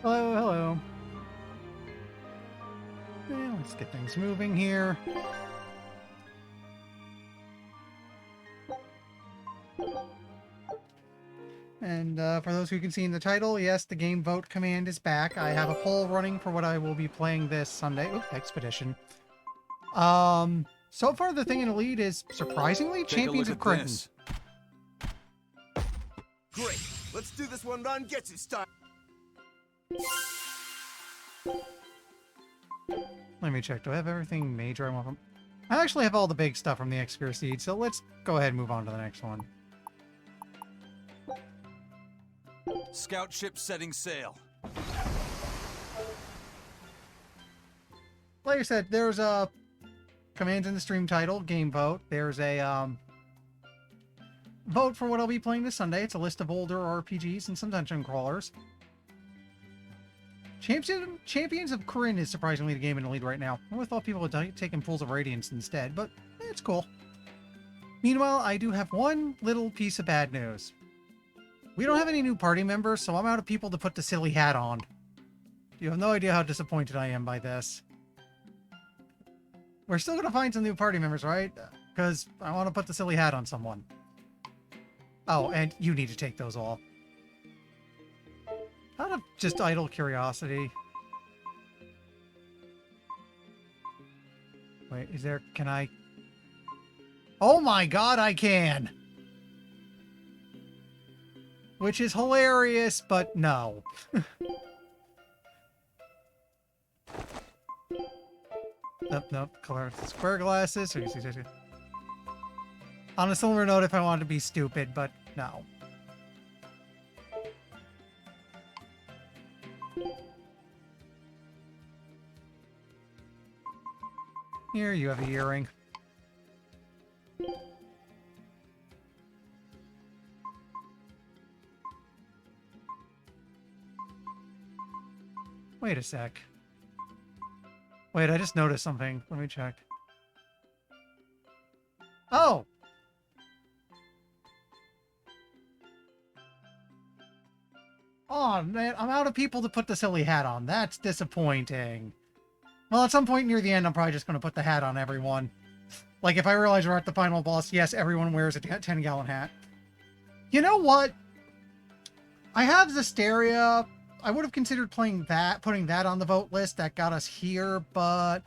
Hello, hello. Yeah, let's get things moving here. And for those who can see in the title, yes, the game vote command is back. I have a poll running for what I will be playing this Sunday. Oop, Expedition. So far the thing in the lead is surprisingly Champions of Crinton. Great. Let's do this one on Getsu style. Let me check. Do I have everything major I want from... I actually have all the big stuff from the X-Gear Seed, so let's go ahead and move on to the next one. Scout ship setting sail. Like I said, there's a commands in the stream title, game vote. There's a vote for what I'll be playing this Sunday. It's a list of older RPGs and some dungeon crawlers. Champions of Corinne is surprisingly the game in the lead right now. I would have thought people would have taken Pools of Radiance instead, but it's cool. Meanwhile, I do have one little piece of bad news. We don't have any new party members, so I'm out of people to put the silly hat on. You have no idea how disappointed I am by this. We're still going to find some new party members, right? Because I want to put the silly hat on someone. Oh, and you need to take those off. Out of just idle curiosity. Wait, is there... Can I... Oh my god, I can! Which is hilarious, but no. Nope. Color square glasses. On a similar note, if I wanted to be stupid, but no. Here, you have a earring. Wait a sec. Wait, I just noticed something. Let me check. Oh! Oh, man, I'm out of people to put the silly hat on. That's disappointing. Well, at some point near the end, I'm probably just going to put the hat on everyone. Like, if I realize we're at the final boss, yes, everyone wears a 10-gallon hat. You know what? I have Zesteria. I would have considered playing that, putting that on the vote list. That got us here, but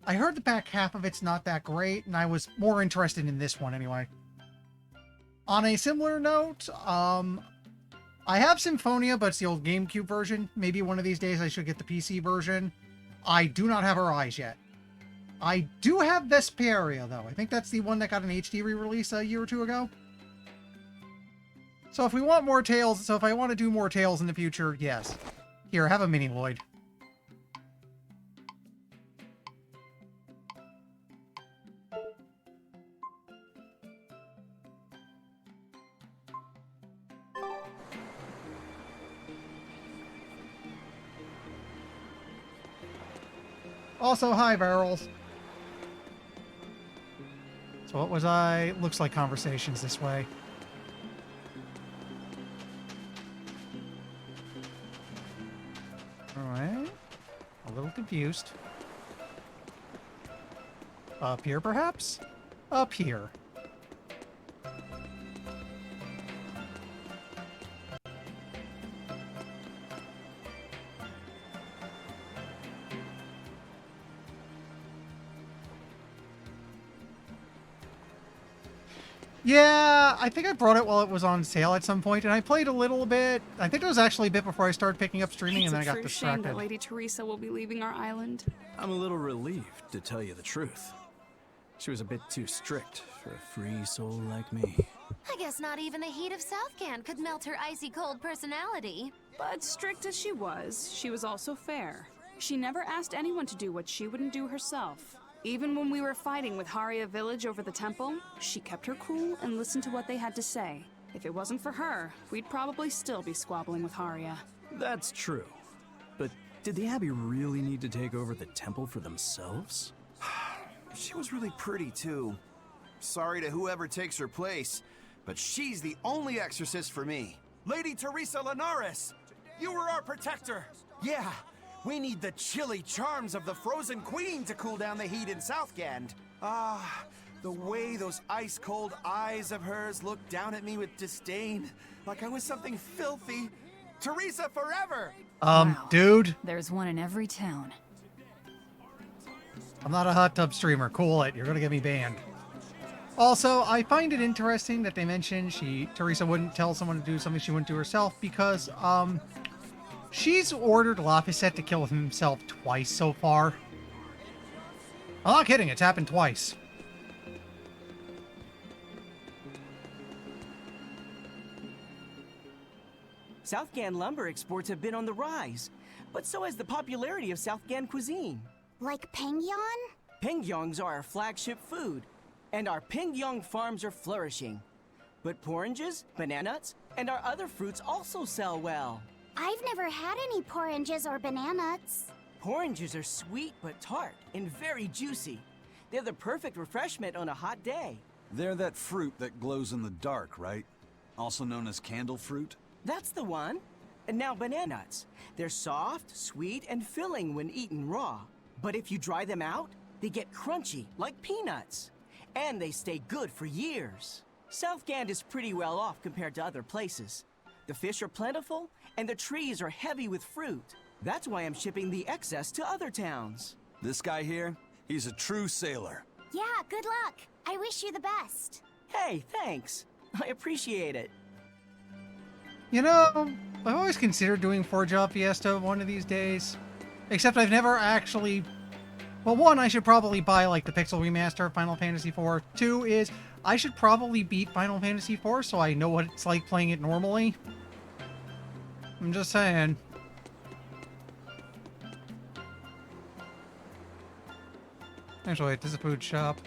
I heard the back half of it's not that great, and I was more interested in this one anyway. On a similar note, I have Symphonia, but it's the old GameCube version. Maybe one of these days I should get the PC version. I do not have Her Eyes yet. I do have Vesperia, though. I think that's the one that got an HD re-release a year or two ago. So if we want more Tales, so if I want to do more Tales in the future, yes. Here, have a Mini Lloyd. Also, hi, Barrels. So what was I? Looks like conversations this way. Alright. A little confused. Up here, perhaps? Up here. Yeah, I think I brought it while it was on sale at some point, and I played a little bit. I think it was actually a bit before I started picking up streaming, and then I got distracted. It's a true shame that Lady Teresa will be leaving our island. I'm a little relieved, to tell you the truth. She was a bit too strict for a free soul like me. I guess not even the heat of Southcan could melt her icy cold personality. But strict as she was also fair. She never asked anyone to do what she wouldn't do herself. Even when we were fighting with Haria Village over the temple, she kept her cool and listened to what they had to say. If it wasn't for her, we'd probably still be squabbling with Haria. That's true. But did the Abbey really need to take over the temple for themselves? She was really pretty, too. Sorry to whoever takes her place, but she's the only exorcist for me. Lady Teresa Linares! You were our protector! Yeah, we need the chilly charms of the Frozen Queen to cool down the heat in Southgand. Ah, the way those ice-cold eyes of hers looked down at me with disdain, like I was something filthy. Teresa forever! Wow. Dude, There's one in every town. I'm not a hot tub streamer. Cool it. You're gonna get me banned. Also, I find it interesting that they mentioned Teresa wouldn't tell someone to do something she wouldn't do herself because, she's ordered Laphicet to kill himself twice so far. I'm not kidding, it's happened twice. Southgand lumber exports have been on the rise, but so has the popularity of Southgand cuisine. Like Pengyong? Pengyongs are our flagship food, and our Pengyong farms are flourishing. But oranges, bananas, and our other fruits also sell well. I've never had any oranges or bananas. Oranges are sweet but tart and very juicy. They're the perfect refreshment on a hot day. They're that fruit that glows in the dark, right? Also known as candle fruit? That's the one. And now bananas. They're soft, sweet, and filling when eaten raw. But if you dry them out, they get crunchy like peanuts. And they stay good for years. Southgand is pretty well off compared to other places. The fish are plentiful, and the trees are heavy with fruit. That's why I'm shipping the excess to other towns. This guy here, he's a true sailor. Yeah, good luck. I wish you the best. Hey, thanks. I appreciate it. You know, I've always considered doing Forge Up Fiesta one of these days. Except I've never actually... Well, one, I should probably buy, like, the Pixel Remaster of Final Fantasy IV. Two is, I should probably beat Final Fantasy IV so I know what it's like playing it normally. I'm just saying. Actually, wait, this is a food shop.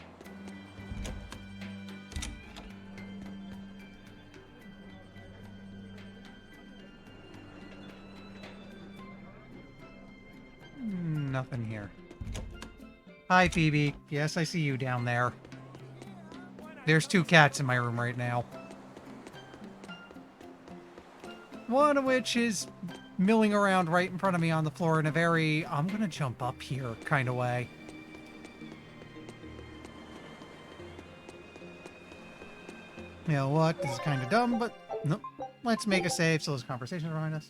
Nothing here. Hi, Phoebe. Yes, I see you down there. There's two cats in my room right now. One of which is milling around right in front of me on the floor in a very, I'm gonna jump up here kind of way. You know what? This is kind of dumb, but nope. Let's make a save so those conversations behind us.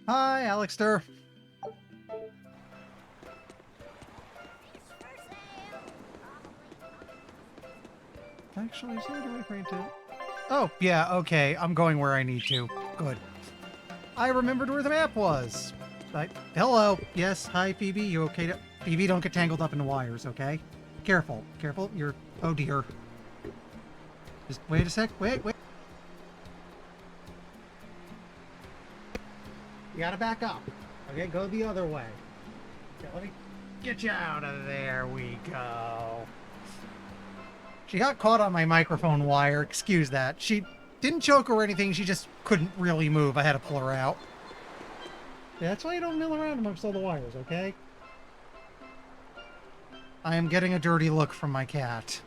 Hi, Alexter. Actually, is there a way for me to... Oh, yeah, okay. I'm going where I need to. Good. I remembered where the map was. Hello. Yes, hi, Phoebe. You okay to... Phoebe, don't get tangled up in the wires, okay? Careful. Careful. You're... Oh, dear. Just wait a sec. Wait. You gotta back up. Okay, go the other way. Okay, let me get you out of there. We go. She got caught on my microphone wire. Excuse that. She didn't choke or anything. She just couldn't really move. I had to pull her out. Yeah, that's why you don't mill around amongst all the wires, okay? I am getting a dirty look from my cat.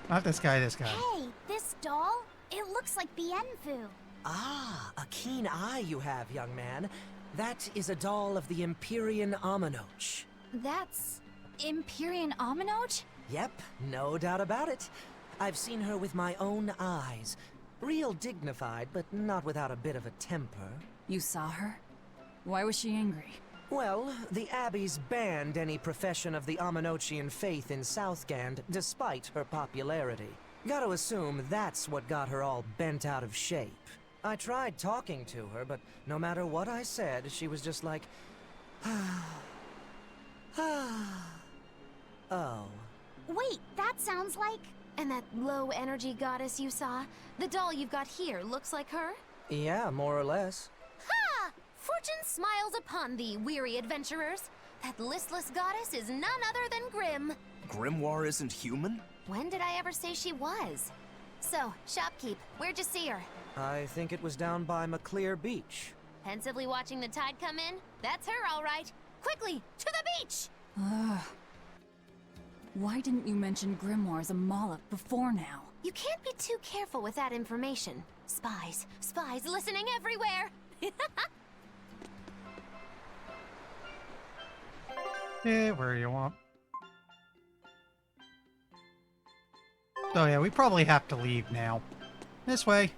Not this guy, this guy. Hey, this doll? It looks like Bienfu. Ah, a keen eye you have, young man. That is a doll of the Empyrean Aminoch. That's... Empyrean Aminoch? Yep, no doubt about it. I've seen her with my own eyes. Real dignified, but not without a bit of a temper. You saw her? Why was she angry? Well, the Abbeys banned any profession of the Aminochian faith in Southgand, despite her popularity. Gotta assume that's what got her all bent out of shape. I tried talking to her, but no matter what I said, she was just like... Oh. Wait, that sounds like... And that low-energy goddess you saw? The doll you've got here looks like her? Yeah, more or less. Ha! Fortune smiles upon thee, weary adventurers. That listless goddess is none other than Grim. Grimoire isn't human? When did I ever say she was? So, shopkeep, where'd you see her? I think it was down by McClear Beach. Pensively watching the tide come in? That's her, all right. Quickly, to the beach! Ugh. Why didn't you mention grimoires a Moloch before now? You can't be too careful with that information. Spies, spies listening everywhere! Yeah, where you want. Oh yeah, we probably have to leave now. This way.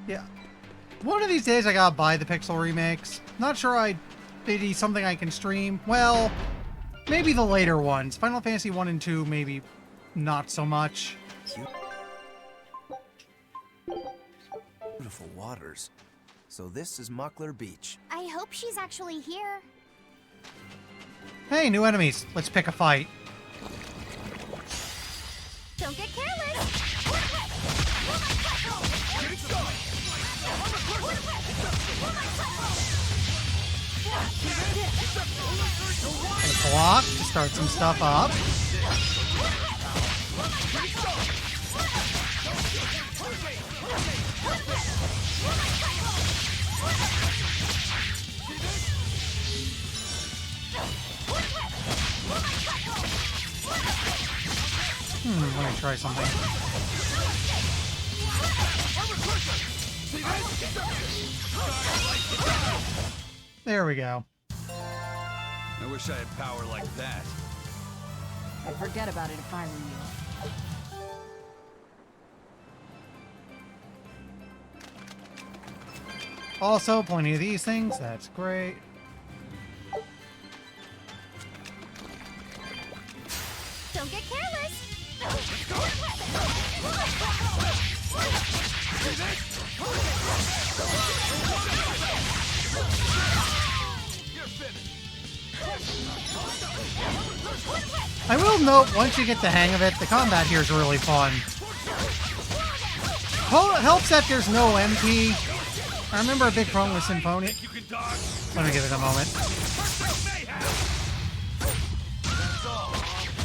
Yeah. One of these days I gotta buy the Pixel remakes. Not sure it'd something I can stream. Well, maybe the later ones. Final Fantasy 1 and 2, maybe not so much. Beautiful waters. So this is Muckler Beach. I hope she's actually here. Hey, new enemies. Let's pick a fight. Don't get careless! A block to start some stuff up. Let me try something. There we go. I wish I had power like that. I'd forget about it if I were you. Also, plenty of these things. That's great. Don't get careless! I will note, once you get the hang of it, the combat here is really fun. Helps that there's no MP. I remember a big problem with Symphonia. Let me give it a moment.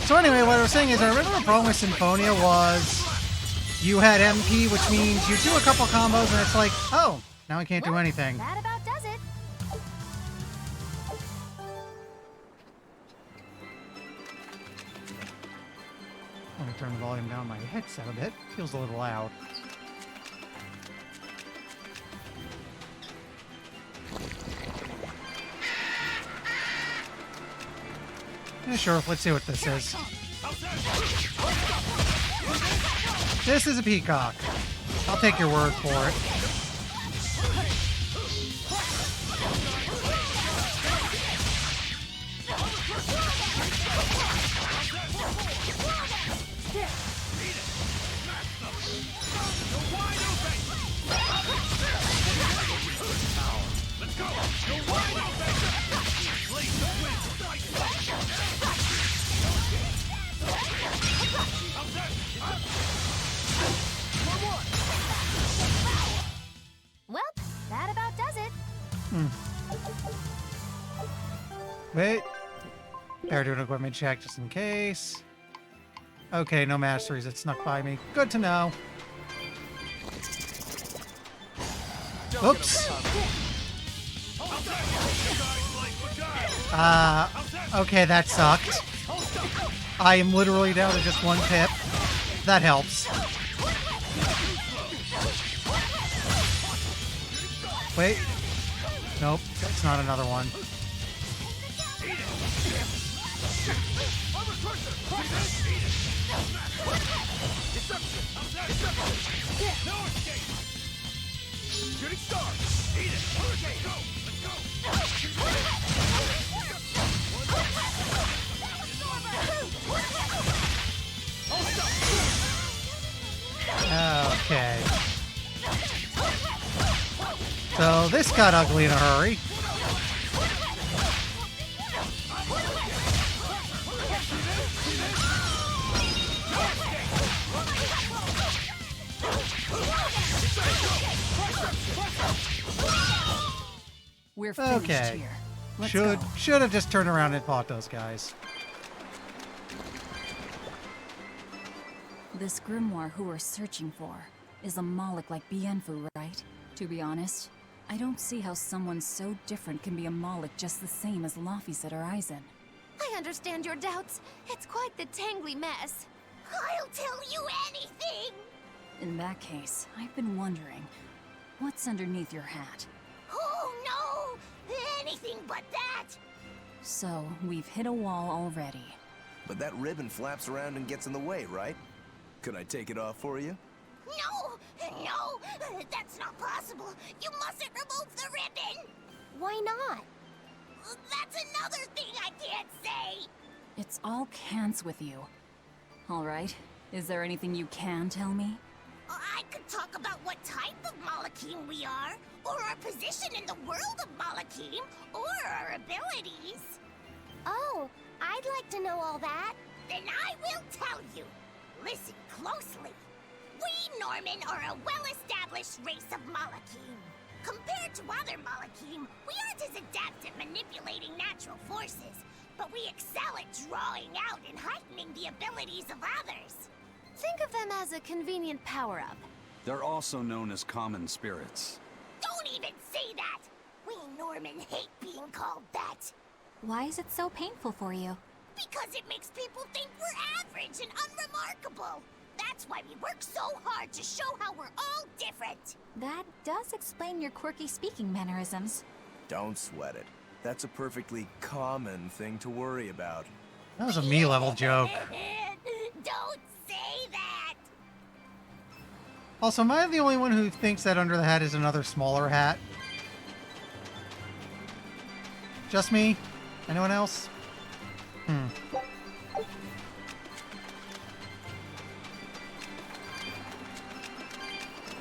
So anyway, what I was saying is, I remember the problem with Symphonia was you had MP, which means you do a couple combos and it's like, oh, now I can't do anything. That about does it. Let me turn the volume down on my headset a bit. Feels a little loud. Yeah, sure, let's see what this is. This is a peacock. I'll take your word for it. Well, that about does it. Wait. Better do an equipment check just in case. Okay, no masteries that snuck by me. Good to know. Oops. Okay, that sucked. I am literally down to just one pip. That helps. Wait. Nope, that's not another one. Okay. So this got ugly in a hurry. We're finished Okay. here. Let's Should go. should have just turned around and fought those guys. This grimoire who we're searching for is a Moloch like Bienfu, right? To be honest, I don't see how someone so different can be a Moloch just the same as Laphicet or Eisen. I understand your doubts. It's quite the tangly mess. I'll tell you anything! In that case, I've been wondering, what's underneath your hat? Oh no! Anything but that! So, we've hit a wall already. But that ribbon flaps around and gets in the way, right? Could I take it off for you? No! No! That's not possible! You mustn't remove the ribbon! Why not? That's another thing I can't say! It's all cants with you. Alright, is there anything you can tell me? I could talk about what type of Malachim we are, or our position in the world of Malachim, or our abilities. Oh, I'd like to know all that. Then I will tell you. Listen closely. We Norman are a well-established race of Malachim. Compared to other Malachim, we aren't as adept at manipulating natural forces, but we excel at drawing out and heightening the abilities of others. Think of them as a convenient power-up. They're also known as common spirits. Don't even say that! We Norman hate being called that. Why is it so painful for you? Because it makes people think we're average and unremarkable. That's why we work so hard to show how we're all different. That does explain your quirky speaking mannerisms. Don't sweat it. That's a perfectly common thing to worry about. That was a me-level joke. Don't say that! Also, am I the only one who thinks that under the hat is another smaller hat? Just me? Anyone else?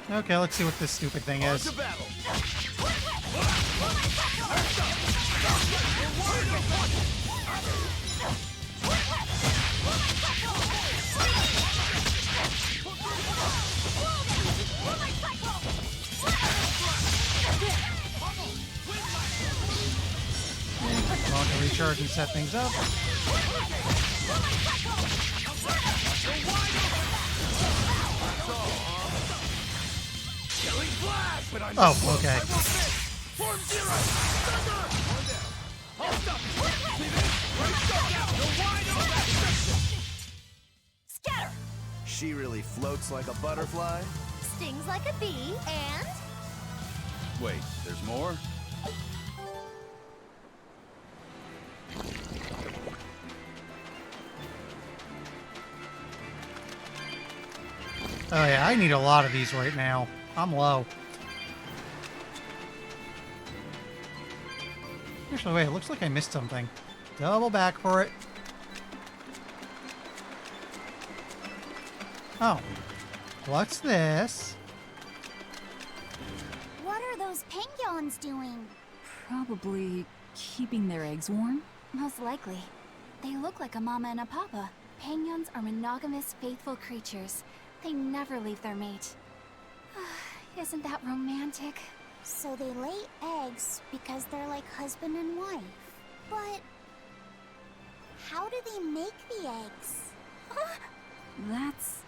Okay, let's see what this stupid thing is. Going to recharge and set things up. Oh, okay. Scatter! She really floats like a butterfly? Stings like a bee, and... Wait, there's more? Oh yeah, I need a lot of these right now. I'm low. Actually, wait, it looks like I missed something. Double back for it. Oh. What's this? What are those penguins doing? Probably keeping their eggs warm? Most likely. They look like a mama and a papa. Penguins are monogamous, faithful creatures. They never leave their mate. Isn't that romantic? So they lay eggs because they're like husband and wife. But how do they make the eggs? That's...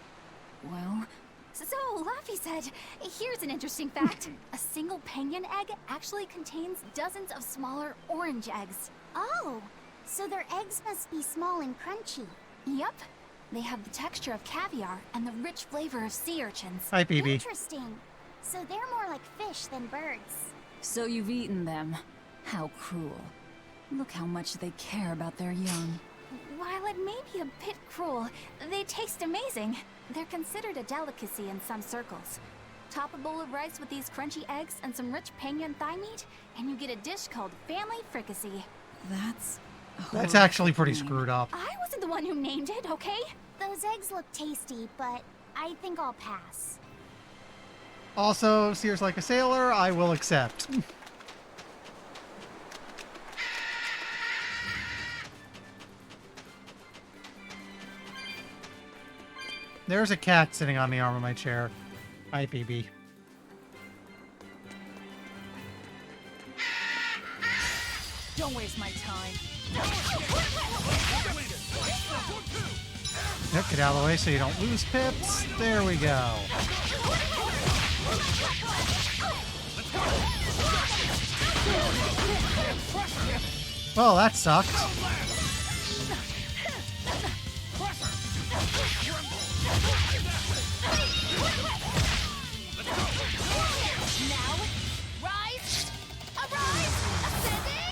well... So, Laphicet, here's an interesting fact. A single penguin egg actually contains dozens of smaller orange eggs. Oh, so their eggs must be small and crunchy. Yep. They have the texture of caviar and the rich flavor of sea urchins. Hi, PB. Interesting. So they're more like fish than birds. So you've eaten them. How cruel. Look how much they care about their young. While it may be a bit cruel, they taste amazing. They're considered a delicacy in some circles. Top a bowl of rice with these crunchy eggs and some rich penguin thigh meat, and you get a dish called family fricassee. That's... That's actually pretty screwed up. I wasn't the one who named it, okay? Those eggs look tasty, but I think I'll pass. Also, Sears like a sailor, I will accept. There's a cat sitting on the arm of my chair. Hi, PB. Don't waste my time. Yep, get out of the way so you don't lose pips. There we go. Well, that sucked. Now, rise, arise, ascending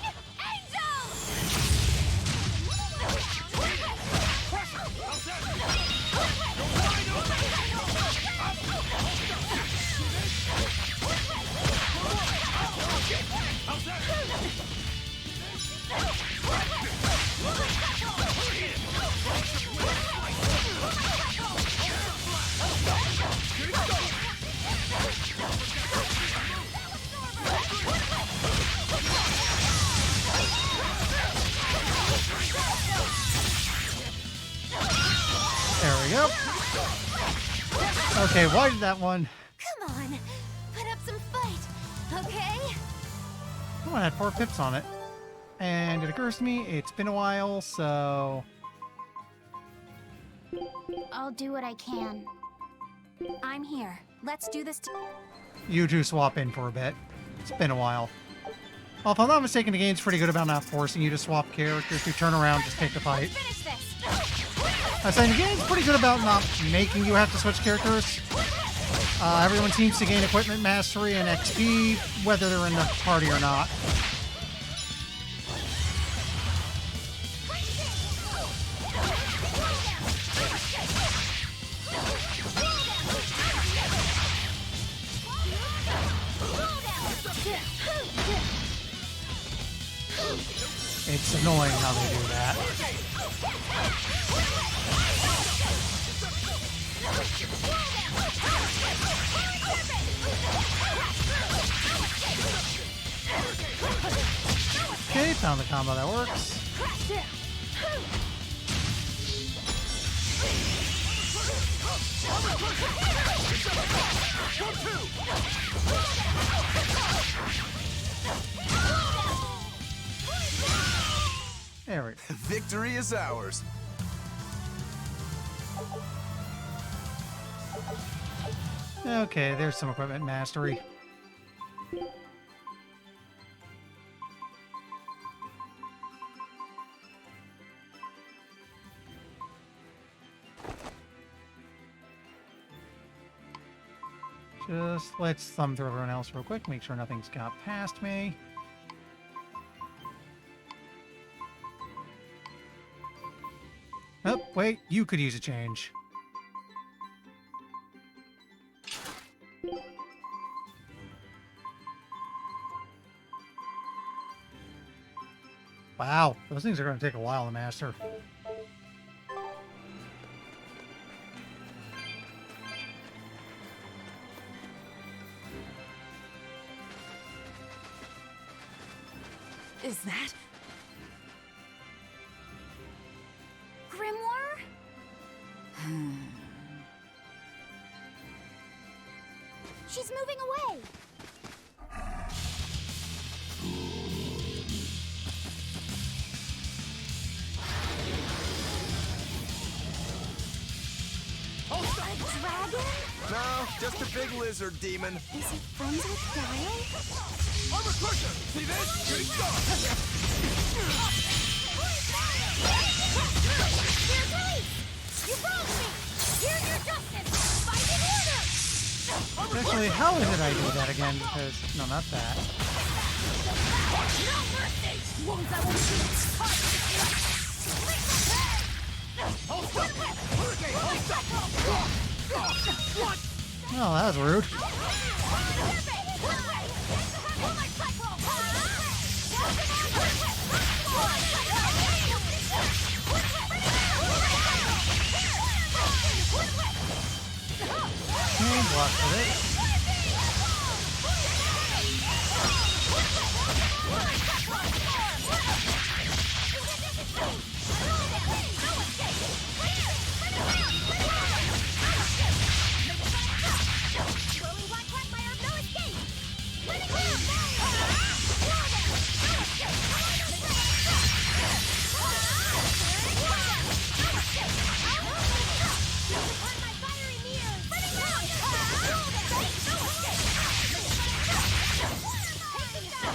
There we go. Okay, why did that one? Come on, put up some fight, okay? That one had 4 pips on it. And it occurs to me, it's been a while, so... I'll do what I can. I'm here. Let's do this. You two swap in for a bit. It's been a while. Well, if I'm not mistaken, the game's pretty good about not forcing you to swap characters. You turn around, just take the fight. Finish this. I was saying the game's pretty good about not making you have to switch characters. Everyone seems to gain equipment mastery and XP, whether they're in the party or not. It's annoying how they do that. Okay, found the combo that works. There we go. Victory is ours. Okay, there's some equipment mastery. Just let's thumb through everyone else real quick, make sure nothing's got past me. Oh, wait, you could use a change. Wow, those things are going to take a while to master. Is that? Grimoire? She's moving away. A dragon? No, just a big lizard demon. Is he friends with Therion? I'm a crusher! See this? Shooting star! Here's release! You wronged me! Here's your justice! Fight in order! Actually, how did I do that again? Because, no, not that. No mercy! Wounds I won't shoot! Oh, that was rude. Okay, block for it.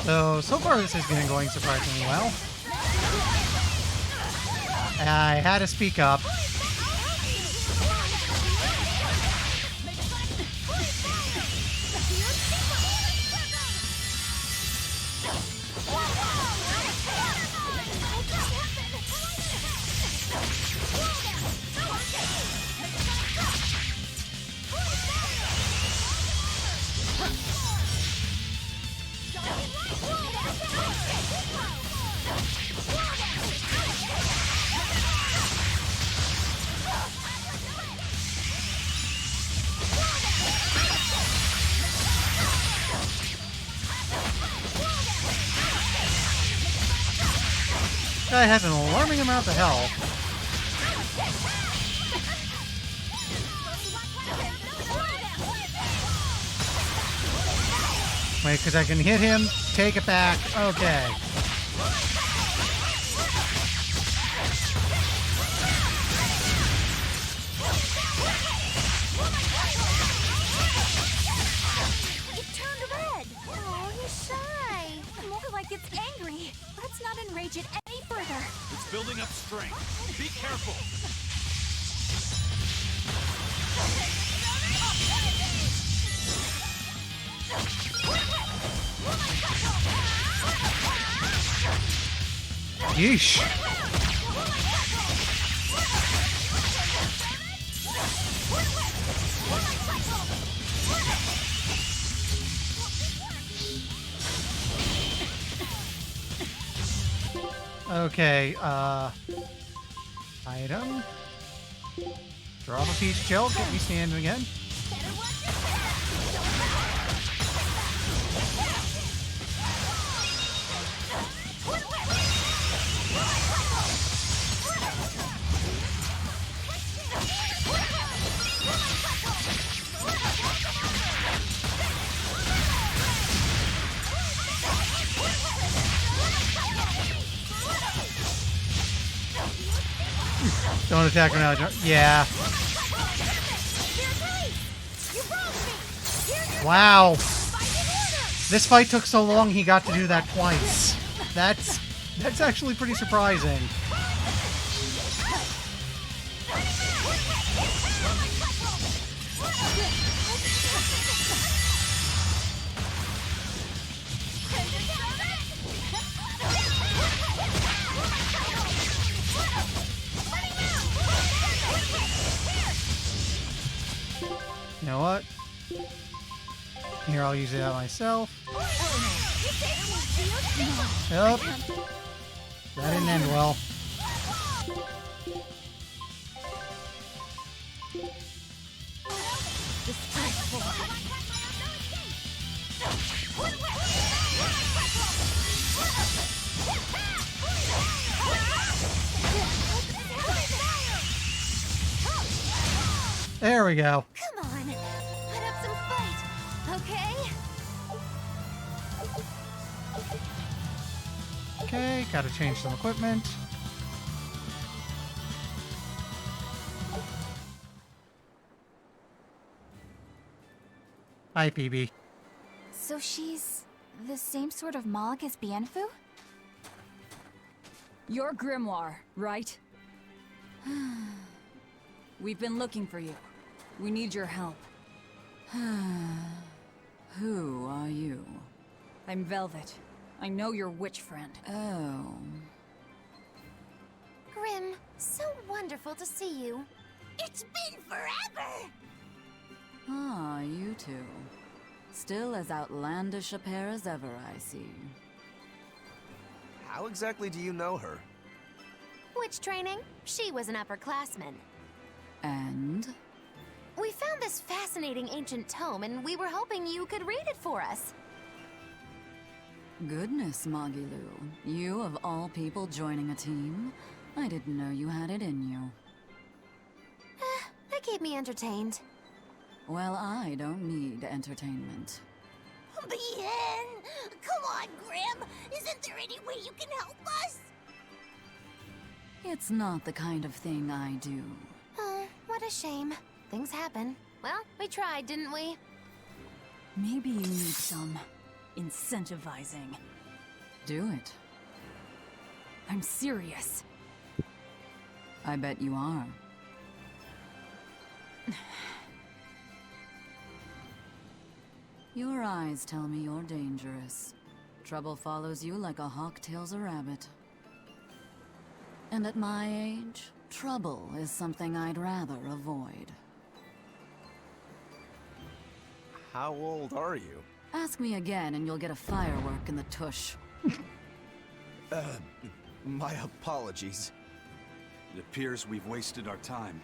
So far this has been going surprisingly well. I had to speak up. Guy has an alarming amount of health. Wait, because I can hit him, take it back. Okay. It turned red. Oh, he's shy. More like it's angry. Let's not enrage it any further. It's building up strength. Be careful. Yeesh. Okay, item. Drop a peach gel, get me standing again. Don't attack her now. Yeah. Wow. This fight took so long he got to do that twice. That's actually pretty surprising. You know what? Here, I'll use it out myself. Yep. That didn't end well. There we go. Come on. Put up some fight, okay? Okay, gotta change some equipment. Hi, PB. So she's the same sort of Moloch as Bienfu? You're Grimoire, right? We've been looking for you. We need your help. Who are you? I'm Velvet. I know your witch friend. Oh. Grim, so wonderful to see you. It's been forever! Ah, you two. Still as outlandish a pair as ever, I see. How exactly do you know her? Witch training? She was an upperclassman. And? We found this fascinating ancient tome, and we were hoping you could read it for us. Goodness, Magilu. You, of all people, joining a team? I didn't know you had it in you. That keep me entertained. Well, I don't need entertainment. Bien! Come on, Grim! Isn't there any way you can help us? It's not the kind of thing I do. Oh, what a shame. Things happen. Well, we tried, didn't we? Maybe you need some Incentivizing. Do it. I'm serious. I bet you are. Your eyes tell me you're dangerous. Trouble follows you like a hawk tails a rabbit. And at my age, trouble is something I'd rather avoid. How old are you? Ask me again and you'll get a firework in the tush. My apologies. It appears we've wasted our time.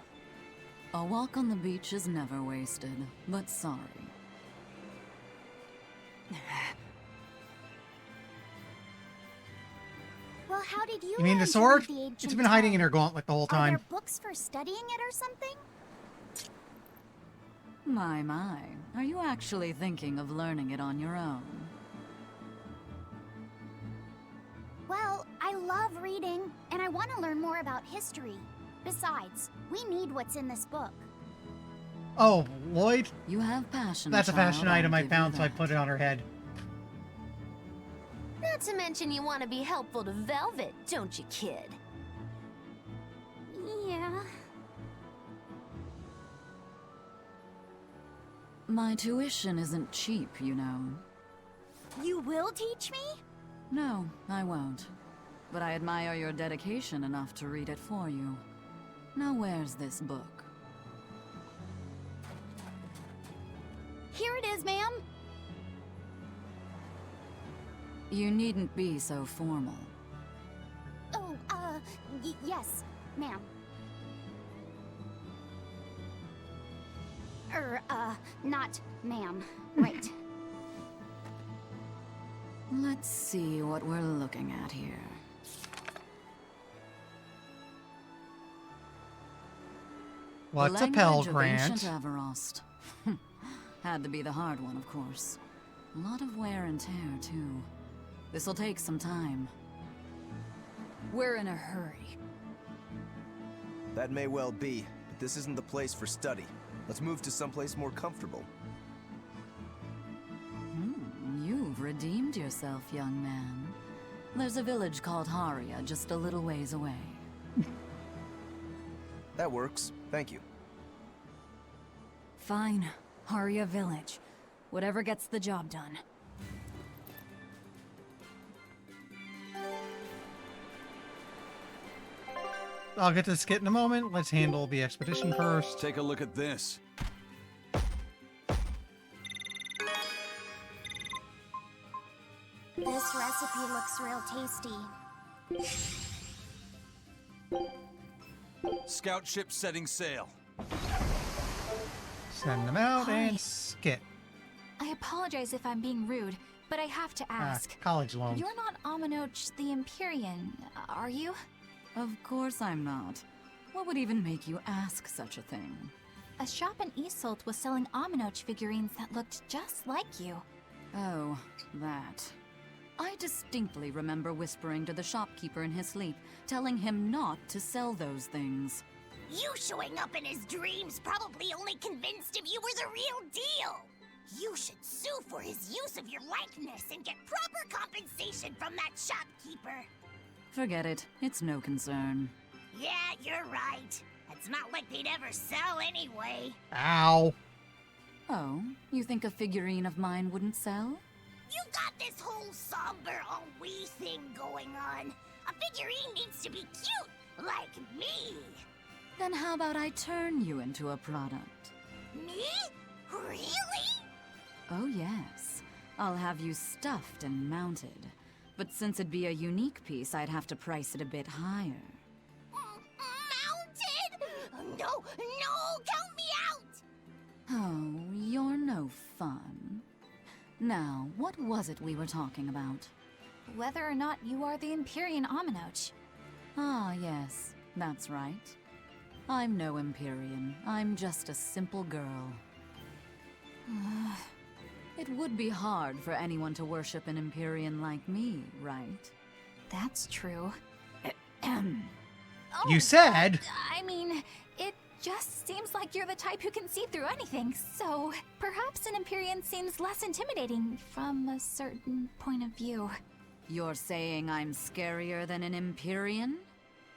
A walk on the beach is never wasted, but sorry. Well, how did you You mean learn the to sword? read the It's ancient been hiding in tongue? her gauntlet the whole Are time. there books for studying it or something? My. Are you actually thinking of learning it on your own? Well, I love reading, and I want to learn more about history. Besides, we need what's in this book. Oh, Lloyd? You have passion. That's a fashion child, item I'll I give you found, so I that. put it on her head. Not to mention you want to be helpful to Velvet, don't you, kid? Yeah. My tuition isn't cheap, you know. You will teach me? No, I won't. But I admire your dedication enough to read it for you. Now where's this book? Here it is, ma'am. You needn't be so formal. Oh, yes, ma'am. Not ma'am. Right. Let's see what we're looking at here. What's The a Pell language of Grant? ancient Everost. Had to be the hard one, of course. A lot of wear and tear, too. This'll take some time. We're in a hurry. That may well be, but this isn't the place for study. Let's move to someplace more comfortable. You've redeemed yourself, young man. There's a village called Haria just a little ways away. That works. Thank you. Fine. Haria Village. Whatever gets the job done. I'll get to the skit in a moment. Let's handle the expedition first. Take a look at this. This recipe looks real tasty. Scout ship setting sail. Send them out Hi. and skit. I apologize if I'm being rude, but I have to ask. College loans. You're not Aminoch the Empyrean, are you? Of course I'm not. What would even make you ask such a thing? A shop in Isolt was selling Aminoch figurines that looked just like you. Oh, that. I distinctly remember whispering to the shopkeeper in his sleep, telling him not to sell those things. You showing up in his dreams probably only convinced him you were the real deal. You should sue for his use of your likeness and get proper compensation from that shopkeeper. Forget it. It's no concern. Yeah, you're right. It's not like they'd ever sell anyway. Ow. Oh, you think a figurine of mine wouldn't sell? You got this whole somber ennui thing going on. A figurine needs to be cute, like me. Then how about I turn you into a product? Me? Really? Oh yes. I'll have you stuffed and mounted. But since it'd be a unique piece, I'd have to price it a bit higher. Mounted? No, count me out! Oh, you're no fun. Now, what was it we were talking about? Whether or not you are the Empyrean Aminoch. Ah, yes, that's right. I'm no Empyrean. I'm just a simple girl. It would be hard for anyone to worship an Empyrean like me, right? That's true. You said... I mean, it just seems like you're the type who can see through anything, so perhaps an Empyrean seems less intimidating from a certain point of view. You're saying I'm scarier than an Empyrean?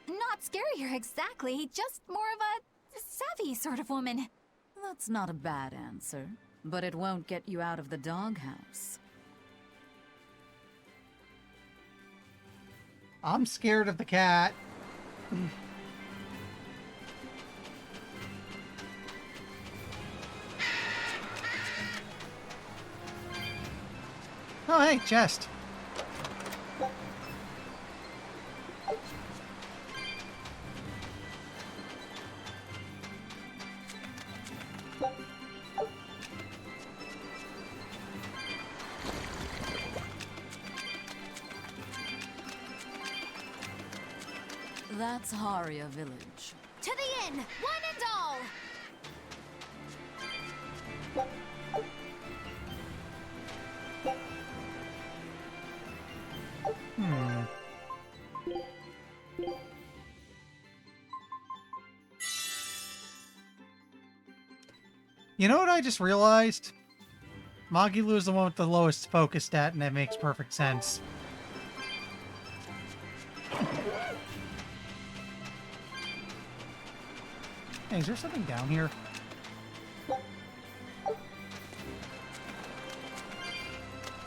Not scarier exactly, just more of a savvy sort of woman. That's not a bad answer, but it won't get you out of the doghouse. I'm scared of the cat. Oh, hey, chest. That's Haria Village. To the inn, one and all! You know what I just realized? Magilu is the one with the lowest focus stat, and that makes perfect sense. Hey, is there something down here?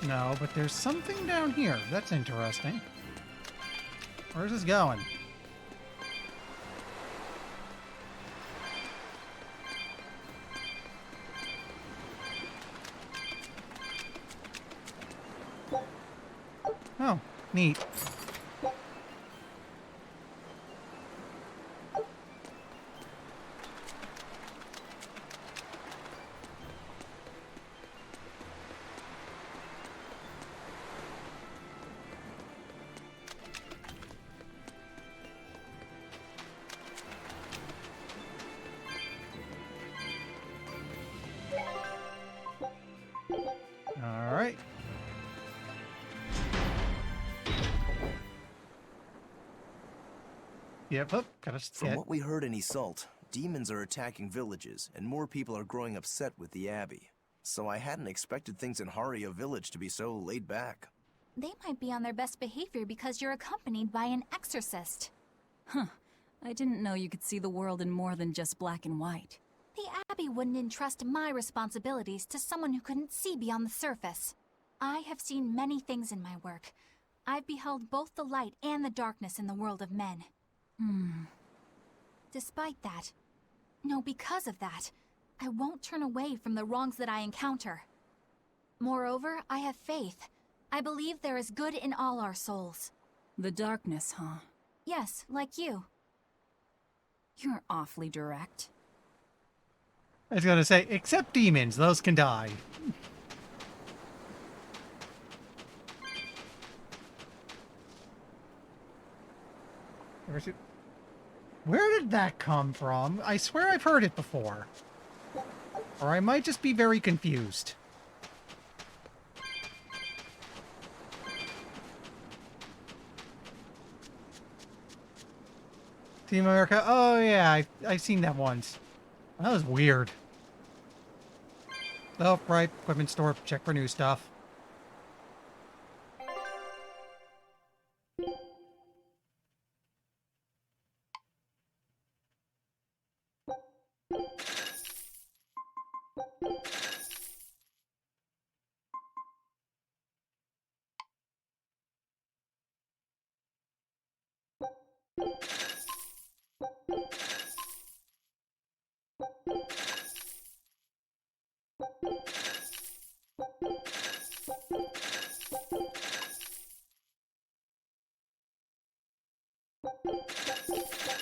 No, but there's something down here. That's interesting. Where's this going? Oh, neat. All right. Yep, oh, gotta From get. what we heard in Iseult, demons are attacking villages, and more people are growing upset with the Abbey. So I hadn't expected things in Haria Village to be so laid back. They might be on their best behavior because you're accompanied by an exorcist. Huh. I didn't know you could see the world in more than just black and white. The Abbey wouldn't entrust my responsibilities to someone who couldn't see beyond the surface. I have seen many things in my work. I've beheld both the light and the darkness in the world of men. Despite that, no, because of that, I won't turn away from the wrongs that I encounter. Moreover, I have faith. I believe there is good in all our souls. The darkness, huh? Yes, like you. You're awfully direct. I was gonna say, except demons, those can die. Where did that come from? I swear I've heard it before. Or I might just be very confused. Team America? Oh yeah, I've seen that once. That was weird. Oh, right. Equipment store. Check for new stuff.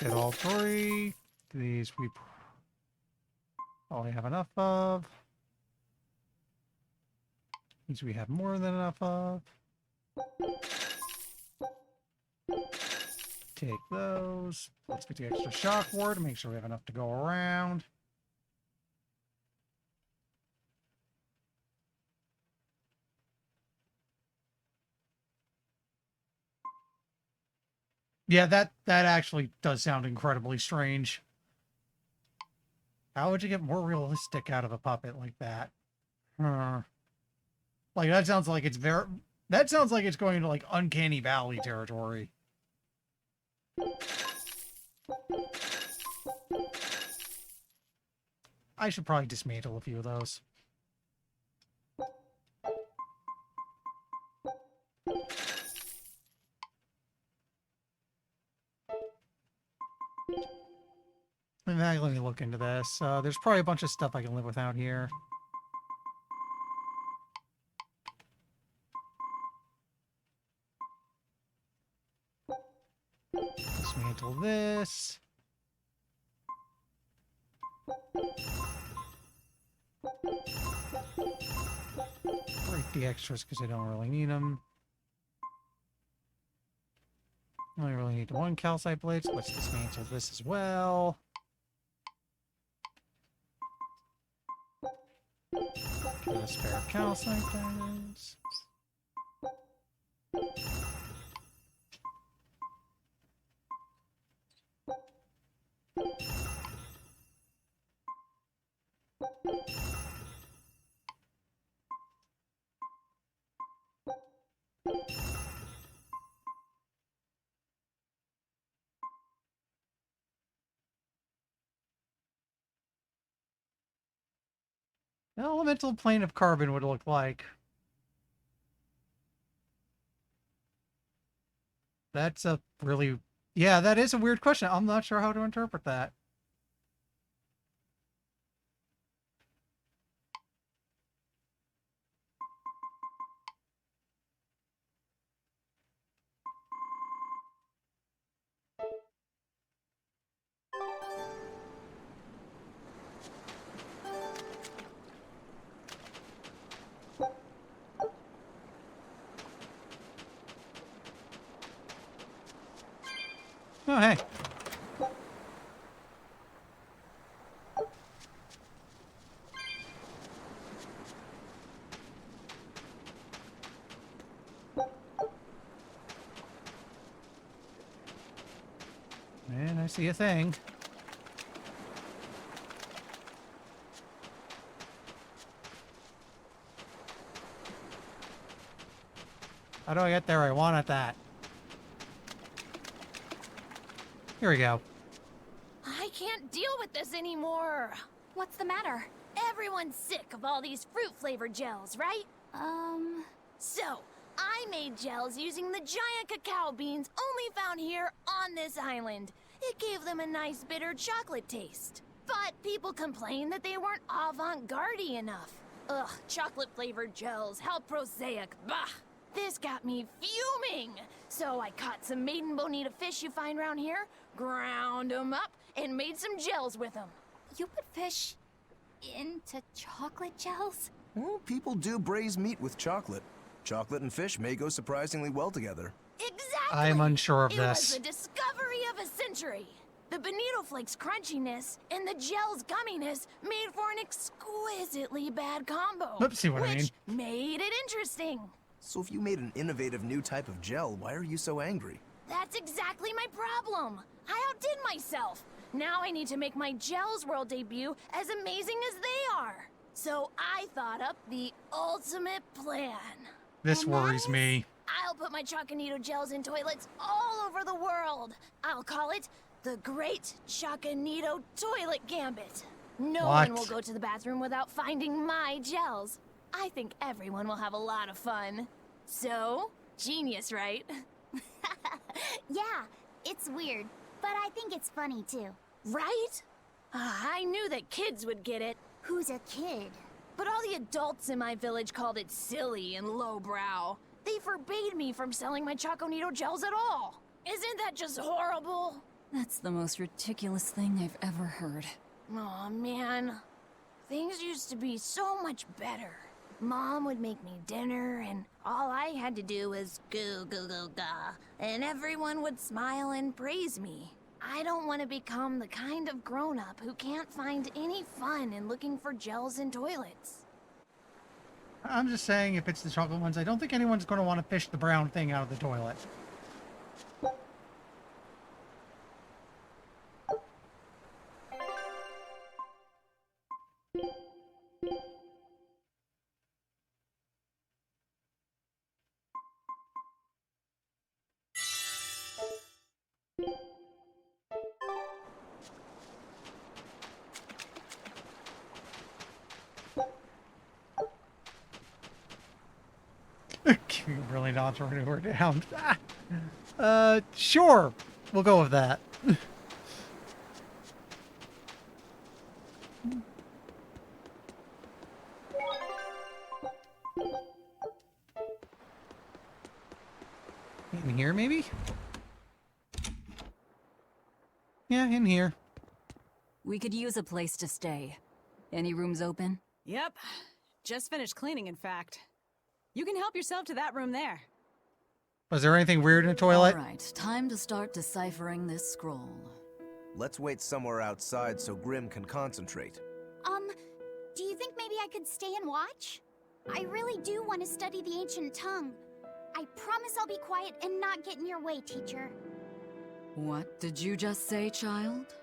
Get all three. These we probably have enough of. These we have more than enough of. Take those. Let's get the extra shock ward to make sure we have enough to go around. Yeah, that actually does sound incredibly strange. How would you get more realistic out of a puppet like that? Like, that sounds like it's very... That sounds like it's going into, like, Uncanny Valley territory. I should probably dismantle a few of those. In fact, let me look into this. There's probably a bunch of stuff I can live without here. Dismantle this. Break the extras because I don't really need them. I only really need one calcite blade, so let's dismantle this as well. Get a spare calcite diamonds. An elemental plane of carbon would look like. That's a really... Yeah, that is a weird question. I'm not sure how to interpret that. Oh, hey. And I see a thing. How do I get there? I want it that. Here we go. I can't deal with this anymore. What's the matter? Everyone's sick of all these fruit-flavored gels, right? So, I made gels using the giant cacao beans only found here on this island. It gave them a nice bitter chocolate taste. But people complained that they weren't avant-garde enough. Ugh, chocolate-flavored gels, how prosaic, bah! This got me fuming! So I caught some maiden bonita fish you find around here, ground them up, and made some gels with them. You put fish into chocolate gels? Well, people do braise meat with chocolate. Chocolate and fish may go surprisingly well together. Exactly! I'm unsure of It this. was the discovery of a century. The bonito flakes crunchiness and the gel's gumminess made for an exquisitely bad combo. Let's see what I mean. Which made it interesting. So if you made an innovative new type of gel, why are you so angry? That's exactly my problem. I outdid myself. Now I need to make my Gels World debut as amazing as they are. So I thought up the ultimate plan. This And that worries is, me. I'll put my Choconito gels in toilets all over the world. I'll call it the Great Choconito Toilet Gambit. No one will go to the bathroom without finding my gels. I think everyone will have a lot of fun. So, genius, right? Yeah, it's weird, but I think it's funny too. Right? I knew that kids would get it. Who's a kid? But all the adults in my village called it silly and lowbrow. They forbade me from selling my Choconito gels at all. Isn't that just horrible? That's the most ridiculous thing I've ever heard. Aw, man. Things used to be so much better. Mom would make me dinner, and all I had to do was goo goo goo ga, and everyone would smile and praise me. I don't want to become the kind of grown-up who can't find any fun in looking for gels in toilets. I'm just saying, if it's the chocolate ones, I don't think anyone's going to want to fish the brown thing out of the toilet. Brilliant odds we're going to work down. Sure. We'll go with that. In here, maybe? Yeah, in here. We could use a place to stay. Any rooms open? Yep. Just finished cleaning, in fact. You can help yourself to that room there. Was there anything weird in the toilet? Alright, time to start deciphering this scroll. Let's wait somewhere outside so Grim can concentrate. Do you think maybe I could stay and watch? I really do want to study the ancient tongue. I promise I'll be quiet and not get in your way, teacher. What did you just say, child?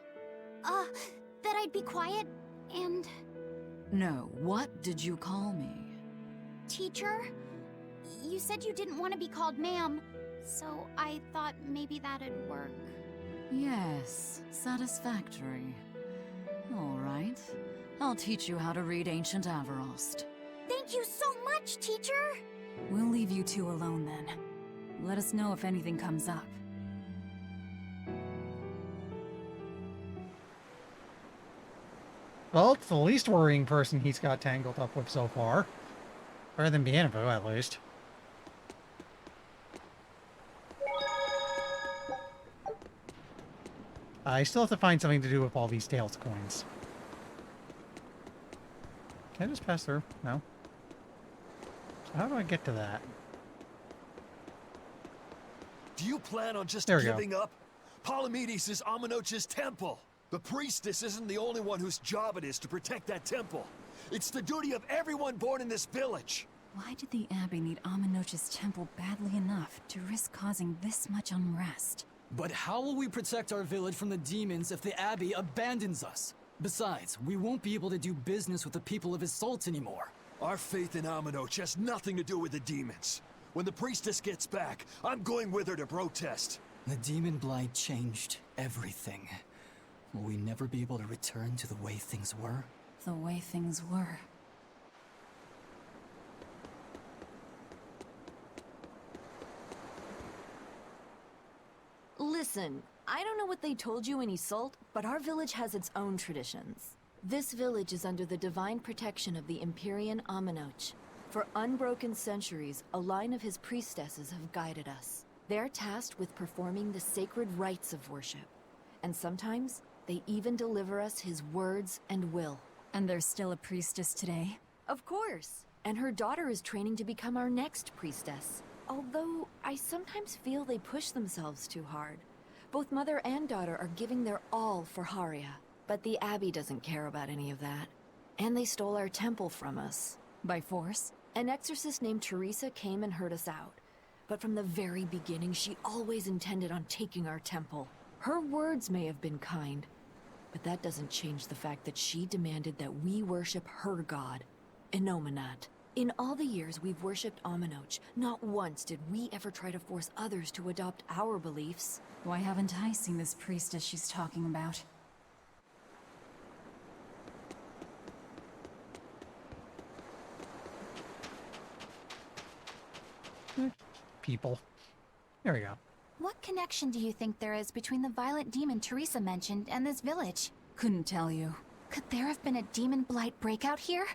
That I'd be quiet and... No, what did you call me? Teacher? You said you didn't want to be called ma'am, so I thought maybe that'd work. Yes, satisfactory. Alright, I'll teach you how to read Ancient Avarost. Thank you so much, teacher! We'll leave you two alone then. Let us know if anything comes up. Well, it's the least worrying person he's got tangled up with so far. Better than Bienfu, at least. I still have to find something to do with all these Tails coins. Can I just pass through? No. So how do I get to that? Do you plan on just There we giving up? Palamedes is Amenoch's temple. The priestess isn't the only one whose job it is to protect that temple. It's the duty of everyone born in this village. Why did the Abbey need Amenoch's temple badly enough to risk causing this much unrest? But how will we protect our village from the demons if the Abbey abandons us? Besides, we won't be able to do business with the people of Isolt anymore. Our faith in Amenoch has nothing to do with the demons. When the priestess gets back, I'm going with her to protest. The demon blight changed everything. Will we never be able to return to the way things were? The way things were. Listen, I don't know what they told you in Isolt, but our village has its own traditions. This village is under the divine protection of the Empyrean Amenoch. For unbroken centuries, a line of his priestesses have guided us. They're tasked with performing the sacred rites of worship. And sometimes, they even deliver us his words and will. And there's still a priestess today? Of course. And her daughter is training to become our next priestess. Although, I sometimes feel they push themselves too hard. Both mother and daughter are giving their all for Haria. But the Abbey doesn't care about any of that. And they stole our temple from us. By force? An exorcist named Teresa came and heard us out. But from the very beginning, she always intended on taking our temple. Her words may have been kind, but that doesn't change the fact that she demanded that we worship her god, Enominat. In all the years we've worshipped Amenoch, not once did we ever try to force others to adopt our beliefs. Why haven't I seen this priestess she's talking about? People. There we go. What connection do you think there is between the violent demon Teresa mentioned and this village? Couldn't tell you. Could there have been a demon blight breakout here?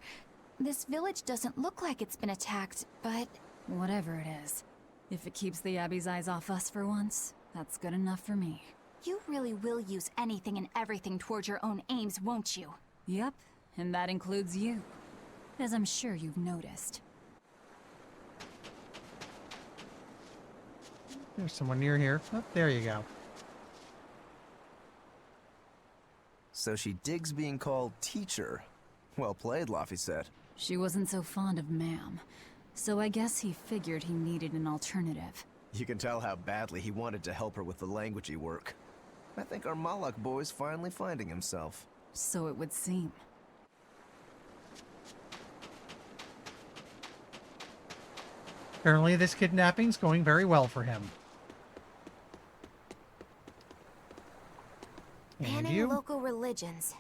This village doesn't look like it's been attacked, but... Whatever it is. If it keeps the Abbey's eyes off us for once, that's good enough for me. You really will use anything and everything towards your own aims, won't you? Yep, and that includes you. As I'm sure you've noticed. There's someone near here. Oh, there you go. So she digs being called teacher. Well played, Laphicet. She wasn't so fond of ma'am, so I guess he figured he needed an alternative. You can tell how badly he wanted to help her with the languagey work. I think our Malak boy's finally finding himself. So it would seem. Apparently this kidnapping's going very well for him. Banning local religions.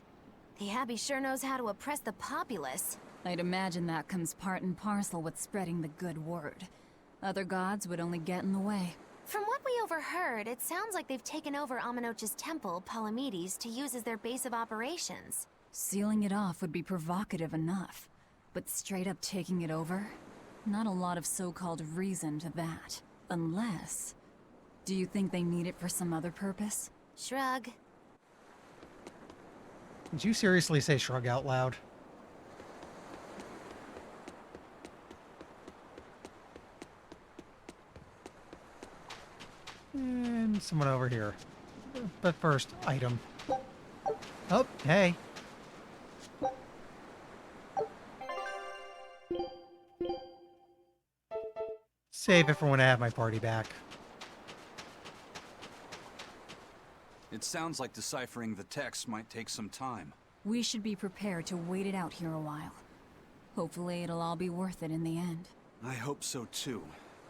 The Abbey sure knows how to oppress the populace. I'd imagine that comes part and parcel with spreading the good word. Other gods would only get in the way. From what we overheard, it sounds like they've taken over Amenoch's temple, Palamedes, to use as their base of operations. Sealing it off would be provocative enough, but straight up taking it over? Not a lot of so-called reason to that. Unless... Do you think they need it for some other purpose? Shrug. Did you seriously say shrug out loud? And someone over here. But first, item. Oh, hey. Save it for when I have my party back. It sounds like deciphering the text might take some time. We should be prepared to wait it out here a while. Hopefully it'll all be worth it in the end. I hope so too.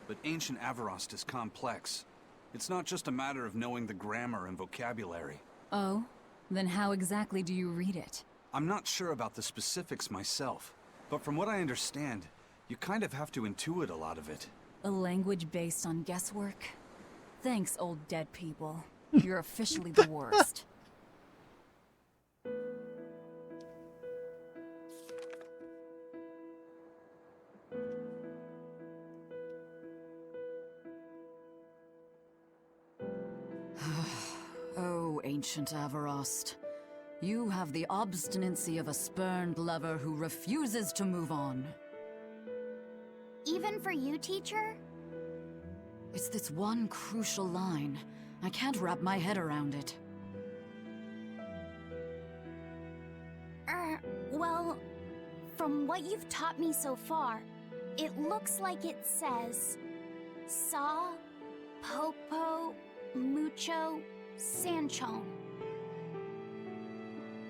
But ancient Avarost is complex. It's not just a matter of knowing the grammar and vocabulary. Oh? Then how exactly do you read it? I'm not sure about the specifics myself, but from what I understand, you kind of have to intuit a lot of it. A language based on guesswork? Thanks, old dead people. You're officially the worst. Oh, ancient Avarost. You have the obstinacy of a spurned lover who refuses to move on. Even for you, teacher? It's this one crucial line. I can't wrap my head around it. Well, from what you've taught me so far, it looks like it says... Saw, Popo, Mucho, Sanchon.